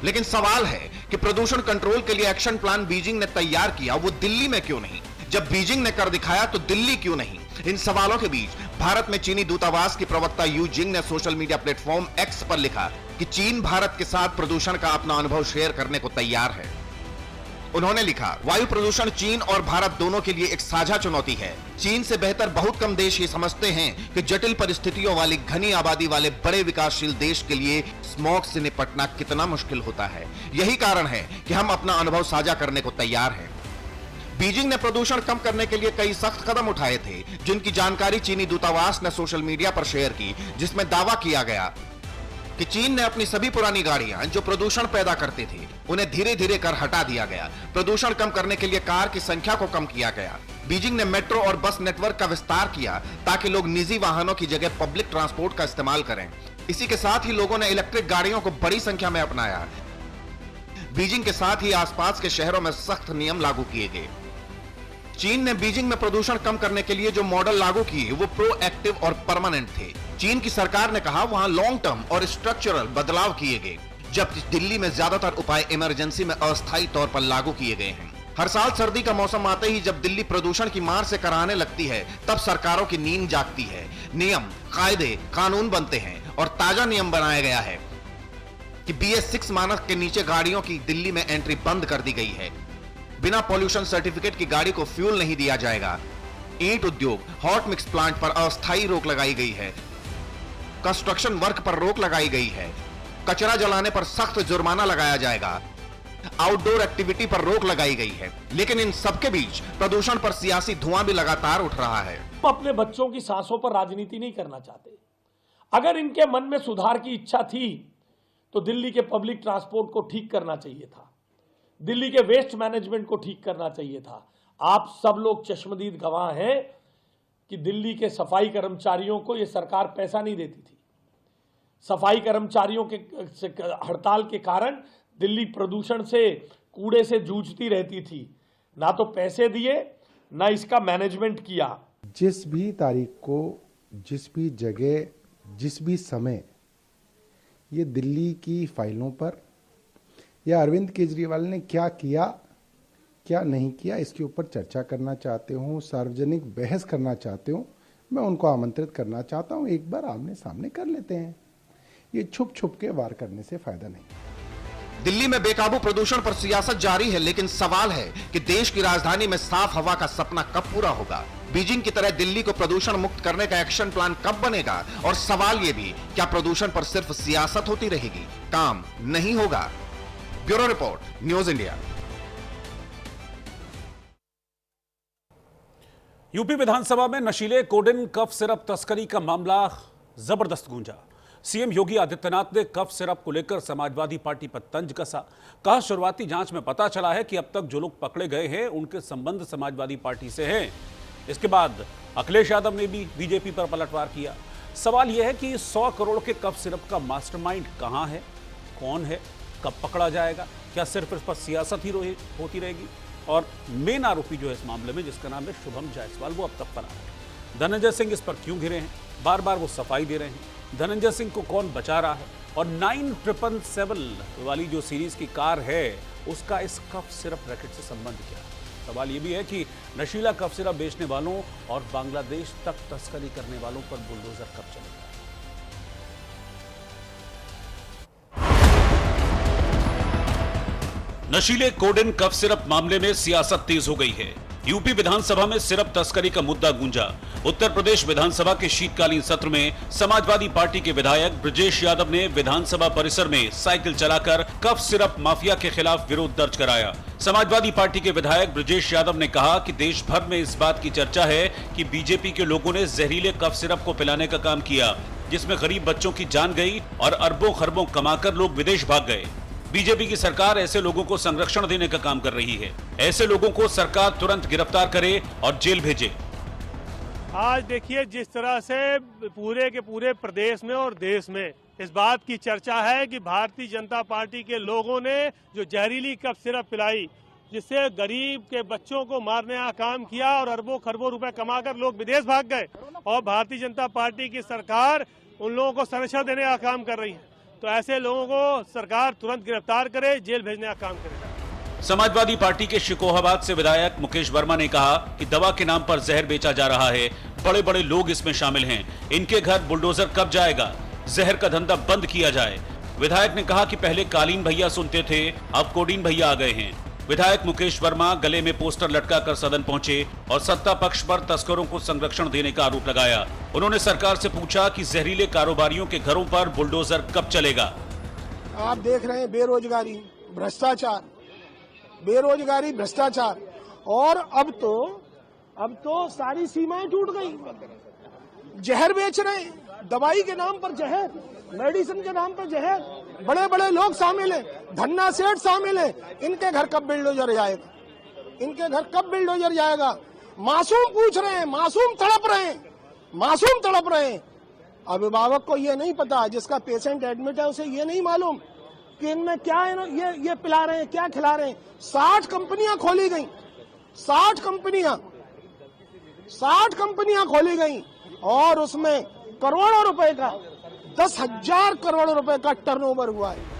लेकिन सवाल है कि प्रदूषण कंट्रोल के लिए एक्शन प्लान बीजिंग ने तैयार किया, वो दिल्ली में क्यों नहीं? जब बीजिंग ने कर दिखाया तो दिल्ली क्यों नहीं? इन सवालों के बीच भारत में चीनी दूतावास की प्रवक्ता यू जिंग ने सोशल मीडिया प्लेटफॉर्म एक्स पर लिखा कि चीन भारत के साथ प्रदूषण का अपना अनुभव शेयर करने को तैयार है। उन्होंने लिखा, वायु प्रदूषण चीन और भारत दोनों के लिए एक साझा चुनौती है। चीन से बेहतर बहुत कम देश ये समझते हैं कि जटिल परिस्थितियों वाली घनी आबादी वाले बड़े विकासशील देश के लिए स्मॉग से निपटना कितना मुश्किल होता है। यही कारण है कि हम अपना अनुभव साझा करने को तैयार हैं। बीजिंग ने प्रदूषण कम करने के लिए कई सख्त कदम उठाए थे, जिनकी जानकारी चीनी दूतावास ने सोशल मीडिया पर शेयर की, जिसमें दावा किया गया कि चीन ने अपनी सभी पुरानी गाड़ियां जो प्रदूषण पैदा करती थी उन्हें धीरे धीरे कर हटा दिया गया। प्रदूषण कम करने के लिए कार की संख्या को कम किया गया। बीजिंग ने मेट्रो और बस नेटवर्क का विस्तार किया ताकि लोग निजी वाहनों की जगह पब्लिक ट्रांसपोर्ट का इस्तेमाल करें। इसी के साथ ही लोगों ने इलेक्ट्रिक गाड़ियों को बड़ी संख्या में अपनाया। बीजिंग के साथ ही आसपास के शहरों में सख्त नियम लागू किए गए। चीन ने बीजिंग में प्रदूषण कम करने के लिए जो मॉडल लागू किए वो प्रोएक्टिव और परमानेंट थे। चीन की सरकार ने कहा वहां लॉन्ग टर्म और स्ट्रक्चरल बदलाव किए गए, जबकि दिल्ली में ज्यादातर उपाय इमरजेंसी में अस्थायी तौर पर लागू किए गए हैं। हर साल सर्दी का मौसम आते ही जब दिल्ली प्रदूषण की मार से कराहने लगती है, तब सरकारों की नींद जागती है। नियम, कायदे, कानून बनते हैं और ताजा नियम बनाया गया है कि BS6 मानक के नीचे गाड़ियों की दिल्ली में एंट्री बंद कर दी गई है। बिना पॉल्यूशन सर्टिफिकेट की गाड़ी को फ्यूल नहीं दिया जाएगा। ईंट उद्योग, हॉट मिक्स प्लांट पर अस्थायी रोक लगाई गई है। कंस्ट्रक्शन वर्क पर रोक लगाई गई है। कचरा जलाने पर सख्त जुर्माना लगाया जाएगा। आउटडोर एक्टिविटी पर रोक लगाई गई है। लेकिन इन सबके बीच प्रदूषण पर सियासी धुआं भी लगातार उठ रहा है। हम अपने बच्चों की सांसों पर राजनीति नहीं करना चाहते। अगर इनके मन में सुधार की इच्छा थी तो दिल्ली के पब्लिक ट्रांसपोर्ट को ठीक करना चाहिए था, दिल्ली के वेस्ट मैनेजमेंट को ठीक करना चाहिए था। आप सब लोग चश्मदीद गवाह हैं कि दिल्ली के सफाई कर्मचारियों को यह सरकार पैसा नहीं देती थी। सफाई कर्मचारियों के हड़ताल के कारण दिल्ली प्रदूषण से, कूड़े से जूझती रहती थी। ना तो पैसे दिए, ना इसका मैनेजमेंट किया। जिस भी तारीख को, जिस भी जगह, जिस भी समय ये दिल्ली की फाइलों पर या अरविंद केजरीवाल ने क्या किया, क्या नहीं किया, इसके ऊपर चर्चा करना चाहते हो, सार्वजनिक बहस करना चाहते हो, मैं उनको आमंत्रित करना चाहता हूं। एक बार आमने सामने कर लेते हैं। ये छुप छुप के वार करने से फायदा नहीं। दिल्ली में बेकाबू प्रदूषण पर सियासत जारी है, लेकिन सवाल है कि देश की राजधानी में साफ हवा का सपना कब पूरा होगा। बीजिंग की तरह दिल्ली को प्रदूषण मुक्त करने का एक्शन प्लान कब बनेगा? और सवाल यह भी, क्या प्रदूषण पर सिर्फ सियासत होती रहेगी, काम नहीं होगा? Bureau report, news India. UP विधानसभा में नशीले कोडेन कफ सिरप तस्करी का मामला जबरदस्त गूंजा। सीएम योगी आदित्यनाथ ने कफ सिरप को लेकर समाजवादी पार्टी पर तंज कसा। कहा, शुरुआती जांच में पता चला है कि अब तक जो लोग पकड़े गए हैं उनके संबंध समाजवादी पार्टी से हैं। इसके बाद अखिलेश यादव ने भी बीजेपी पर पलटवार किया। सवाल यह है कि 100 करोड़ के कफ सिरप का मास्टरमाइंड कहां है, कौन है, कब पकड़ा जाएगा? क्या सिर्फ इस पर सियासत ही होती रहेगी? और मेन आरोपी जो है इस मामले में, जिसका नाम है शुभम जायसवाल, वो अब तक फरार है। धनंजय सिंह इस पर क्यों घिरे हैं? बार बार वो सफाई दे रहे हैं। धनंजय सिंह को कौन बचा रहा है? और 9777 वाली जो सीरीज की कार है, उसका इस कफ सिरप रैकेट से संबंध क्या है? सवाल ये भी है कि नशीला कफ सिरप बेचने वालों और बांग्लादेश तक तस्करी करने वालों पर बुलडोजर कब चलेगा? नशीले कोडेन कफ सिरप मामले में सियासत तेज हो गई है। यूपी विधानसभा में सिरप तस्करी का मुद्दा गूंजा। उत्तर प्रदेश विधानसभा के शीतकालीन सत्र में समाजवादी पार्टी के विधायक ब्रजेश यादव ने विधानसभा परिसर में साइकिल चलाकर कफ सिरप माफिया के खिलाफ विरोध दर्ज कराया। समाजवादी पार्टी के विधायक ब्रजेश यादव ने कहा कि देश भर में इस बात की चर्चा है कि बीजेपी के लोगों ने जहरीले कफ सिरप को पिलाने का काम किया, जिसमें गरीब बच्चों की जान गई और अरबों खरबों कमाकर लोग विदेश भाग गए। बीजेपी की सरकार ऐसे लोगों को संरक्षण देने का काम कर रही है। ऐसे लोगों को सरकार तुरंत गिरफ्तार करे और जेल भेजे। आज देखिए, जिस तरह से पूरे के पूरे प्रदेश में और देश में इस बात की चर्चा है कि भारतीय जनता पार्टी के लोगों ने जो जहरीली कफ सिरप पिलाई, जिससे गरीब के बच्चों को मारने का काम किया और अरबों खरबों रुपए कमाकर लोग विदेश भाग गए, और भारतीय जनता पार्टी की सरकार उन लोगों को संरक्षण देने का काम कर रही है। तो ऐसे लोगों को सरकार तुरंत गिरफ्तार करे, जेल भेजने का काम करे। समाजवादी पार्टी के शिकोहाबाद से विधायक मुकेश वर्मा ने कहा कि दवा के नाम पर जहर बेचा जा रहा है, बड़े बड़े लोग इसमें शामिल हैं। इनके घर बुलडोजर कब जाएगा? जहर का धंधा बंद किया जाए। विधायक ने कहा कि पहले कालीन भैया सुनते थे, अब कोडीन भैया आ गए हैं। विधायक मुकेश वर्मा गले में पोस्टर लटकाकर सदन पहुंचे और सत्ता पक्ष पर तस्करों को संरक्षण देने का आरोप लगाया। उन्होंने सरकार से पूछा कि जहरीले कारोबारियों के घरों पर बुलडोजर कब चलेगा? आप देख रहे हैं बेरोजगारी, भ्रष्टाचार, बेरोजगारी, भ्रष्टाचार, और अब तो सारी सीमाएं टूट गई। जहर बेच रहे हैं, दवाई के नाम पर जहर। मेडिसिन के नाम पे जहर, बड़े बड़े लोग शामिल हैं, धन्ना सेठ शामिल हैं। इनके घर कब बिल्डोजर जाएगा? इनके घर कब बिल्डोजर जाएगा? मासूम पूछ रहे हैं, मासूम तड़प रहे हैं, मासूम तड़प रहे हैं। अभिभावक को ये नहीं पता, जिसका पेशेंट एडमिट है उसे ये नहीं मालूम कि इनमें क्या है, ये पिला रहे हैं, क्या खिला रहे हैं। 60 कंपनियां खोली गई, 60 कंपनियां खोली गई और उसमें करोड़ों रुपए का, 10,000 करोड़ रुपए का टर्नओवर हुआ है।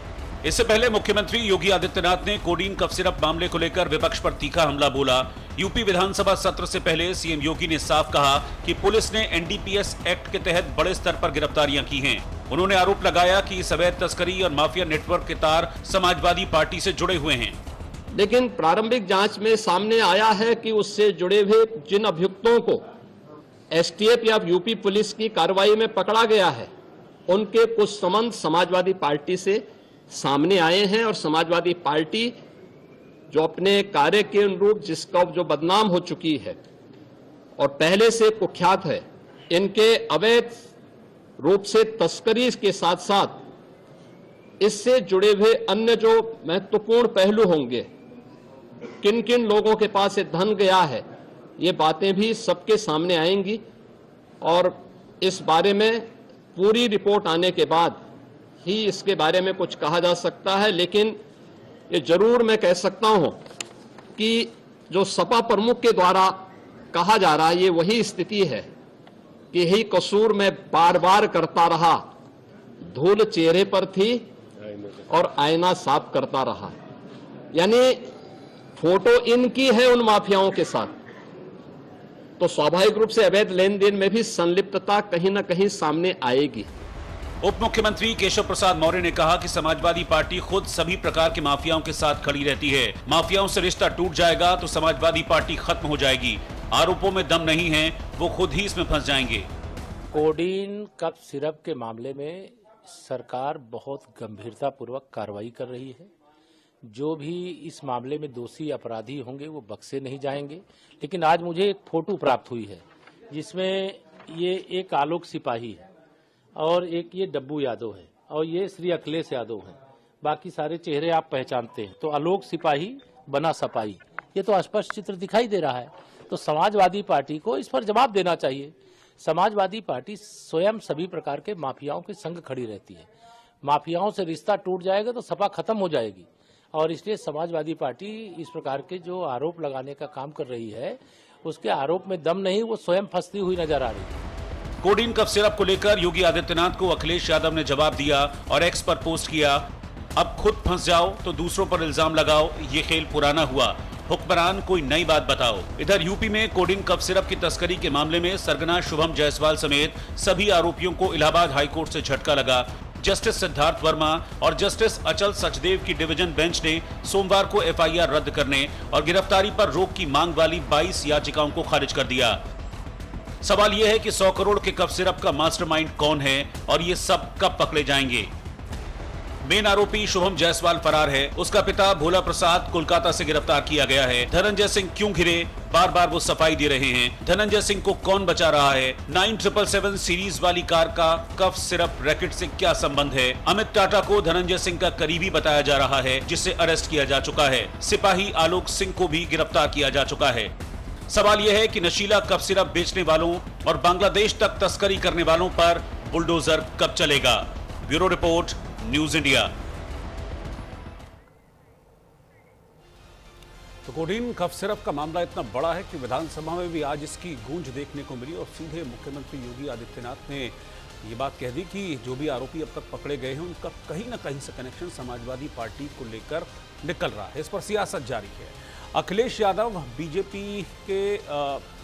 इससे पहले मुख्यमंत्री योगी आदित्यनाथ ने कोडीन कफ सिरप मामले को लेकर विपक्ष पर तीखा हमला बोला। यूपी विधानसभा सत्र से पहले सीएम योगी ने साफ कहा कि पुलिस ने एनडीपीएस एक्ट के तहत बड़े स्तर पर गिरफ्तारियां की हैं। उन्होंने आरोप लगाया कि इस अवैध तस्करी और माफिया नेटवर्क के तार समाजवादी पार्टी से जुड़े हुए हैं। लेकिन प्रारंभिक जांच में सामने आया है कि उससे जुड़े हुए जिन अभियुक्तों को एसटीएफ या यूपी पुलिस की कार्रवाई में पकड़ा गया है, उनके कुछ संबंध समाजवादी पार्टी से सामने आए हैं और समाजवादी पार्टी जो अपने कार्य के अनुरूप जिसका जो बदनाम हो चुकी है और पहले से कुख्यात है, इनके अवैध रूप से तस्करी के साथ साथ इससे जुड़े हुए अन्य जो महत्वपूर्ण पहलू होंगे, किन किन लोगों के पास ये धन गया है, ये बातें भी सबके सामने आएंगी और इस बारे में पूरी रिपोर्ट आने के बाद ही इसके बारे में कुछ कहा जा सकता है। लेकिन ये जरूर मैं कह सकता हूं कि जो सपा प्रमुख के द्वारा कहा जा रहा है, ये वही स्थिति है कि यही कसूर मैं बार बार करता रहा, धूल चेहरे पर थी और आईना साफ करता रहा। यानी फोटो इनकी है उन माफियाओं के साथ, तो स्वाभाविक रूप से अवैध लेन देन में भी संलिप्तता कहीं ना कहीं सामने आएगी। उप मुख्यमंत्री केशव प्रसाद मौर्य ने कहा कि समाजवादी पार्टी खुद सभी प्रकार के माफियाओं के साथ खड़ी रहती है। माफियाओं से रिश्ता टूट जाएगा तो समाजवादी पार्टी खत्म हो जाएगी। आरोपों में दम नहीं है, वो खुद ही इसमें फंस जाएंगे। कोडीन कफ सिरप के मामले में सरकार बहुत गंभीरता पूर्वक कार्रवाई कर रही है। जो भी इस मामले में दोषी अपराधी होंगे वो बख्शे नहीं जाएंगे। लेकिन आज मुझे एक फोटो प्राप्त हुई है जिसमें ये एक आलोक सिपाही है और एक ये डब्बू यादव है और ये श्री अखिलेश यादव है। बाकी सारे चेहरे आप पहचानते हैं। तो आलोक सिपाही बना सपाही, ये तो स्पष्ट चित्र दिखाई दे रहा है। तो समाजवादी पार्टी को इस पर जवाब देना चाहिए। समाजवादी पार्टी स्वयं सभी प्रकार के माफियाओं के संग खड़ी रहती है। माफियाओं से रिश्ता टूट जाएगा तो सपा खत्म हो जाएगी और इसलिए समाजवादी पार्टी इस प्रकार के जो आरोप लगाने का काम कर रही है, उसके आरोप में दम नहीं, वो स्वयं फंसती हुई नजर आ रही है। कोडीन कफ सिरप को लेकर योगी आदित्यनाथ को अखिलेश यादव ने जवाब दिया और एक्स पर पोस्ट किया, अब खुद फंस जाओ तो दूसरों पर इल्जाम लगाओ, ये खेल पुराना हुआ, हुक्मरान कोई नई बात बताओ। इधर यूपी में कोडीन कफ सिरप की तस्करी के मामले में सरगना शुभम जायसवाल समेत सभी आरोपियों को इलाहाबाद हाईकोर्ट से झटका लगा। जस्टिस सिद्धार्थ वर्मा और जस्टिस अचल सचदेव की डिवीजन बेंच ने सोमवार को एफआईआर रद्द करने और गिरफ्तारी पर रोक की मांग वाली 22 याचिकाओं को खारिज कर दिया। सवाल यह है कि 100 करोड़ के कफ सिरप का मास्टरमाइंड कौन है और ये सब कब पकड़े जाएंगे। मेन आरोपी शुभम जायसवाल फरार है। उसका पिता भोला प्रसाद कोलकाता से गिरफ्तार किया गया है। धनंजय सिंह क्यों घिरे, बार बार वो सफाई दे रहे हैं। धनंजय सिंह को कौन बचा रहा है। 9777 सीरीज वाली कार का कफ सिरप रैकेट से क्या संबंध है। अमित टाटा को धनंजय सिंह का करीबी बताया जा रहा है, जिसे अरेस्ट किया जा चुका है। सिपाही आलोक सिंह को भी गिरफ्तार किया जा चुका है। सवाल यह है कि नशीला कफ सिरप बेचने वालों और बांग्लादेश तक तस्करी करने वालों पर बुलडोजर कब चलेगा। Bureau report, news India. तो कोडीन कफ सिरप का मामला इतना बड़ा है कि विधानसभा में भी आज इसकी गूंज देखने को मिली और सीधे मुख्यमंत्री योगी आदित्यनाथ ने ये बात कह दी कि जो भी आरोपी अब तक पकड़े गए हैं उनका कहीं ना कहीं से कनेक्शन समाजवादी पार्टी को लेकर निकल रहा है। इस पर सियासत जारी है। अखिलेश यादव बीजेपी के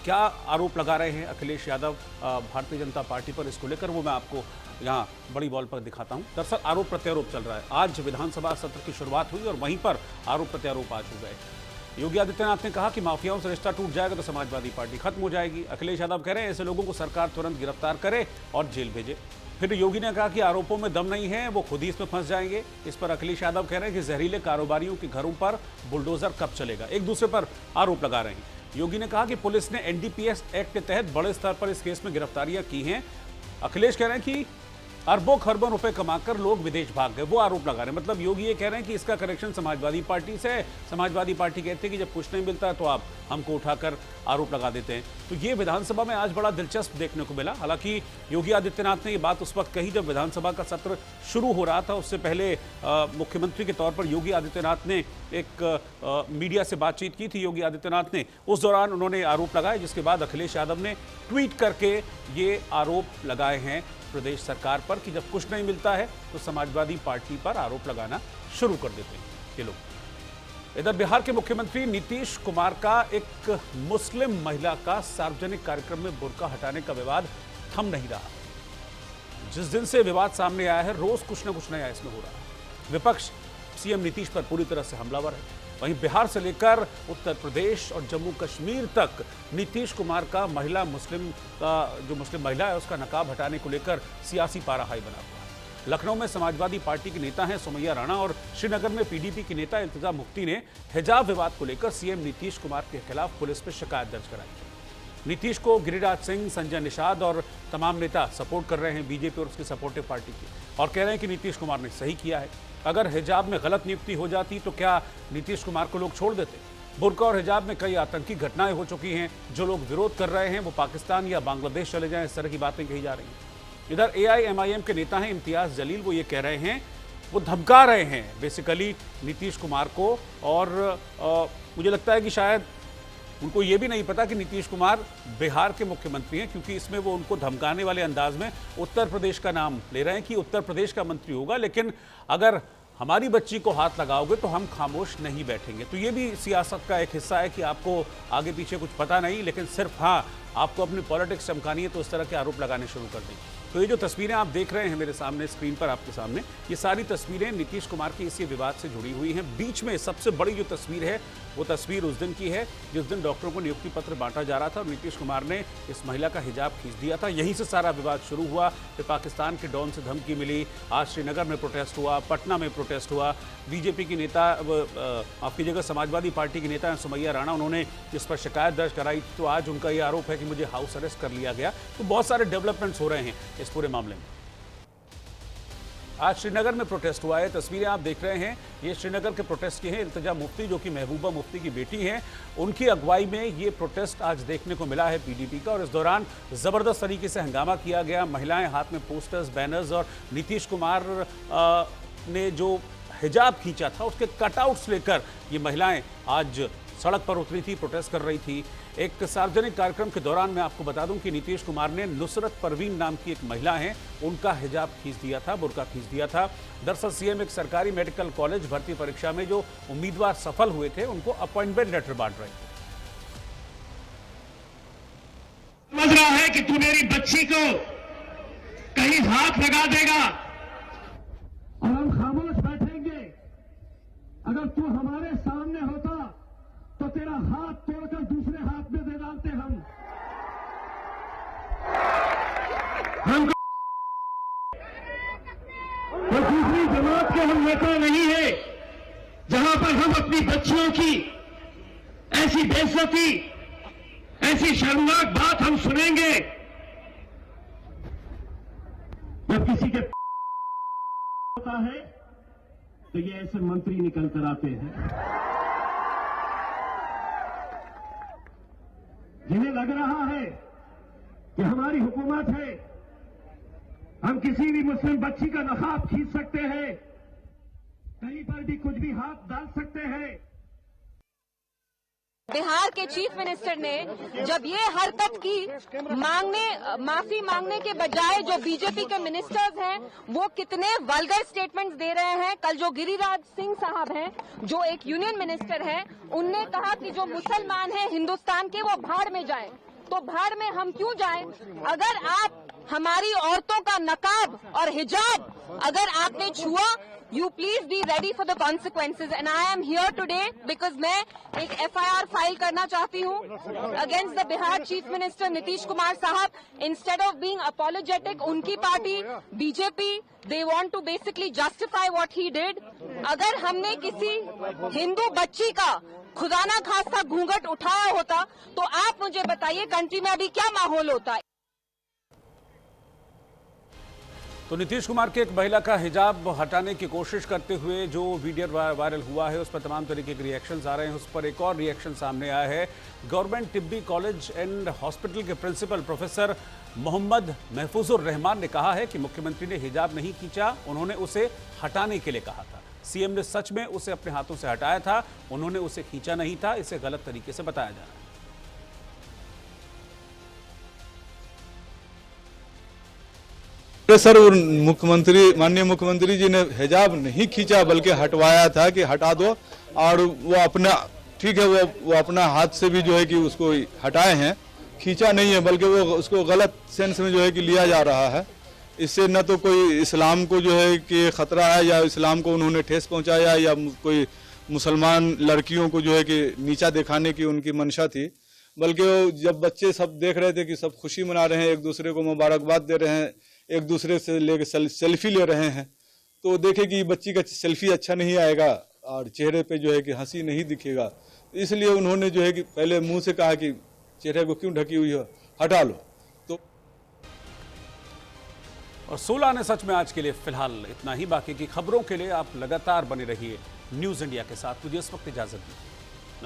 क्या आरोप लगा रहे हैं अखिलेश यादव भारतीय जनता पार्टी पर, इसको लेकर वो मैं आपको यहाँ बड़ी बॉल पर दिखाता हूँ। दरअसल आरोप प्रत्यारोप चल रहा है। आज विधानसभा सत्र की शुरुआत हुई और वहीं पर आरोप प्रत्यारोप आज हो गए। योगी आदित्यनाथ ने कहा कि माफियाओं से रिश्ता टूट जाएगा तो समाजवादी पार्टी खत्म हो जाएगी। अखिलेश यादव कह रहे हैं ऐसे लोगों को सरकार तुरंत गिरफ्तार करे और जेल भेजे। फिर योगी ने कहा कि आरोपों में दम नहीं है, वो खुद ही इसमें फंस जाएंगे। इस पर अखिलेश यादव कह रहे हैं कि जहरीले कारोबारियों के घरों पर बुलडोजर कब चलेगा। एक दूसरे पर आरोप लगा रहे हैं। योगी ने कहा कि पुलिस ने एनडीपीएस एक्ट के तहत बड़े स्तर पर इस केस में गिरफ्तारियां की हैं। अखिलेश कह रहे हैं कि अरबों खरबों रुपए कमाकर लोग विदेश भाग गए, वो आरोप लगा रहे हैं। मतलब योगी ये कह रहे हैं कि इसका कनेक्शन समाजवादी पार्टी से है। समाजवादी पार्टी कहते हैं कि जब कुछ नहीं मिलता तो आप हमको उठाकर आरोप लगा देते हैं। तो ये विधानसभा में आज बड़ा दिलचस्प देखने को मिला। हालांकि योगी आदित्यनाथ ने ये बात उस वक्त कही जब विधानसभा का सत्र शुरू हो रहा था। उससे पहले मुख्यमंत्री के तौर पर योगी आदित्यनाथ ने एक मीडिया से बातचीत की थी। योगी आदित्यनाथ ने उस दौरान उन्होंने आरोप लगाए, जिसके बाद अखिलेश यादव ने ट्वीट करके ये आरोप लगाए हैं प्रदेश सरकार पर कि जब कुछ नहीं मिलता है तो समाजवादी पार्टी पर आरोप लगाना शुरू कर देते हैं ये लोग। इधर बिहार के मुख्यमंत्री नीतीश कुमार का एक मुस्लिम महिला का सार्वजनिक कार्यक्रम में बुर्का हटाने का विवाद थम नहीं रहा। जिस दिन से विवाद सामने आया है, रोज कुछ न कुछ नया इसमें हो रहा है। विपक्ष सीएम नीतीश पर पूरी तरह से हमलावर है। वहीं बिहार से लेकर उत्तर प्रदेश और जम्मू कश्मीर तक नीतीश कुमार का मुस्लिम महिला है उसका नकाब हटाने को लेकर सियासी पारा हाई बना हुआ है। लखनऊ में समाजवादी पार्टी के नेता हैं सुमैया राणा और श्रीनगर में पीडीपी के नेता इल्तिजा मुफ्ती ने हिजाब विवाद को लेकर सीएम नीतीश कुमार के खिलाफ पुलिस में शिकायत दर्ज कराई है। नीतीश को गिरिराज सिंह, संजय निषाद और तमाम नेता सपोर्ट कर रहे हैं बीजेपी और उसकी सपोर्टिव पार्टी की, और कह रहे हैं कि नीतीश कुमार ने सही किया है। अगर हिजाब में गलत नियुक्ति हो जाती तो क्या नीतीश कुमार को लोग छोड़ देते? बुर्का और हिजाब में कई आतंकी घटनाएं हो चुकी हैं। जो लोग विरोध कर रहे हैं वो पाकिस्तान या बांग्लादेश चले जाएं, इस तरह की बातें कही जा रही हैं। इधर AIMIM के नेता हैं इम्तियाज जलील, वो ये कह रहे हैं, वो धमका रहे हैं बेसिकली नीतीश कुमार को, और मुझे लगता है कि शायद उनको ये भी नहीं पता कि नीतीश कुमार बिहार के मुख्यमंत्री हैं, क्योंकि इसमें वो उनको धमकाने वाले अंदाज में उत्तर प्रदेश का नाम ले रहे हैं कि उत्तर प्रदेश का मंत्री होगा, लेकिन अगर हमारी बच्ची को हाथ लगाओगे तो हम खामोश नहीं बैठेंगे। तो ये भी सियासत का एक हिस्सा है कि आपको आगे पीछे कुछ पता नहीं, लेकिन सिर्फ हाँ आपको अपनी पॉलिटिक्स चमकानी है तो इस तरह के आरोप लगाने शुरू कर देंगे। तो ये जो तस्वीरें आप देख रहे हैं मेरे सामने स्क्रीन पर आपके सामने, ये सारी तस्वीरें नीतीश कुमार के इसी विवाद से जुड़ी हुई हैं। बीच में सबसे बड़ी जो तस्वीर है वो तस्वीर उस दिन की है जिस दिन डॉक्टरों को नियुक्ति पत्र बांटा जा रहा था और नीतीश कुमार ने इस महिला का हिजाब खींच दिया था। यहीं से सारा विवाद शुरू हुआ। फिर पाकिस्तान के डॉन से धमकी मिली, आज श्रीनगर में प्रोटेस्ट हुआ, पटना में प्रोटेस्ट हुआ। बीजेपी की नेता, आपकी जगह समाजवादी पार्टी की नेता सुमैया राणा, उन्होंने इस पर शिकायत दर्ज कराई। तो आज उनका ये आरोप है कि मुझे हाउस अरेस्ट कर लिया गया। तो बहुत सारे डेवलपमेंट्स हो रहे हैं इस पूरे मामले में। आज श्रीनगर में प्रोटेस्ट हुआ है। तस्वीरें आप देख रहे हैं, ये श्रीनगर के प्रोटेस्ट की हैं। इल्तिजा मुफ्ती जो कि महबूबा मुफ्ती की बेटी हैं, उनकी अगुवाई में ये प्रोटेस्ट आज देखने को मिला है पीडीपी का, और इस दौरान ज़बरदस्त तरीके से हंगामा किया गया। महिलाएं हाथ में पोस्टर्स, बैनर्स, और नीतीश कुमार ने जो हिजाब खींचा था उसके कटआउट्स लेकर ये महिलाएं आज सड़क पर उतरी थी, प्रोटेस्ट कर रही थी। एक सार्वजनिक कार्यक्रम के दौरान मैं आपको बता दूं कि नीतीश कुमार ने नुसरत परवीन नाम की एक महिला है, उनका हिजाब खींच दिया था, बुर्का खींच दिया था। दरअसल सीएम एक सरकारी मेडिकल कॉलेज भर्ती परीक्षा में जो उम्मीदवार सफल हुए थे उनको अपॉइंटमेंट लेटर बांट रहे थे। समझ रहा है कि तू मेरी बच्ची को कहीं हाथ लगा देगा और हम खामोश बैठेंगे। अगर तू हमारे सामने होता तो तेरा हाथ तोड़कर दूसरे हाथ में दे डालते हम तो दूसरी जमात के हम नेता नहीं है जहां पर हम अपनी बच्चियों की ऐसी बेइज्जती, ऐसी शर्मनाक बात हम सुनेंगे। जब किसी के होता है तो ये ऐसे मंत्री निकल कर आते हैं जिन्हें लग रहा है कि हमारी हुकूमत है, हम किसी भी मुस्लिम बच्ची का नकाब खींच सकते हैं, कहीं पर भी कुछ भी हाथ डाल सकते हैं। बिहार के चीफ मिनिस्टर ने जब ये हरकत की, माफी मांगने के बजाय जो बीजेपी के मिनिस्टर्स हैं वो कितने वल्गर स्टेटमेंट्स दे रहे हैं। कल जो गिरिराज सिंह साहब हैं, जो एक यूनियन मिनिस्टर हैं, उनने कहा कि जो मुसलमान हैं हिंदुस्तान के वो भाड़ में जाएं। तो भाड़ में हम क्यों जाएं? अगर आप हमारी औरतों का नकाब और हिजाब अगर आपने छुआ, you please be ready for the consequences, and I am here today because मैं एक FIR फाइल करना चाहती हूँ against the Bihar chief minister Nitish Kumar साहब। Instead of being apologetic, उनकी party BJP, they want to basically justify what he did। अगर हमने किसी हिंदू बच्ची का खुदा ना खास्ता घूंघट उठाया होता तो आप मुझे बताइए कंट्री में अभी क्या माहौल होता है। तो नीतीश कुमार के एक महिला का हिजाब हटाने की कोशिश करते हुए जो वीडियो वायरल हुआ है उस पर तमाम तरीके के रिएक्शंस आ रहे हैं। उस पर एक और रिएक्शन सामने आया है। गवर्नमेंट तिब्बी कॉलेज एंड हॉस्पिटल के प्रिंसिपल प्रोफेसर मोहम्मद महफूजुर रहमान ने कहा है कि मुख्यमंत्री ने हिजाब नहीं खींचा, उन्होंने उसे हटाने के लिए कहा था। सीएम ने सच में उसे अपने हाथों से हटाया था, उन्होंने उसे खींचा नहीं था। इसे गलत तरीके से बताया जा रहा है। सर, माननीय मुख्यमंत्री जी ने हिजाब नहीं खींचा बल्कि हटवाया था कि हटा दो, और वो अपना ठीक है, वो अपना हाथ से भी जो है कि उसको हटाए हैं, खींचा नहीं है, बल्कि वो उसको गलत सेंस में जो है कि लिया जा रहा है। इससे न तो कोई इस्लाम को जो है कि खतरा है या इस्लाम को उन्होंने ठेस पहुंचाया या कोई मुसलमान लड़कियों को जो है कि नीचा दिखाने की उनकी मंशा थी, बल्कि वो जब बच्चे सब देख रहे थे कि सब खुशी मना रहे हैं, एक दूसरे को मुबारकबाद दे रहे हैं, एक दूसरे से लेके सेल्फी ले रहे हैं, तो देखे कि बच्ची का सेल्फी अच्छा नहीं आएगा और चेहरे पे जो है कि हंसी नहीं दिखेगा, इसलिए उन्होंने जो है कि पहले मुंह से कहा कि चेहरे को क्यों ढकी हुई हो, हटा लो। तो और 16 आने सच में आज के लिए फिलहाल इतना ही। बाकी की खबरों के लिए आप लगातार बने रहिए न्यूज़ इंडिया के साथ। मुझे इस वक्त इजाजत दीजिए।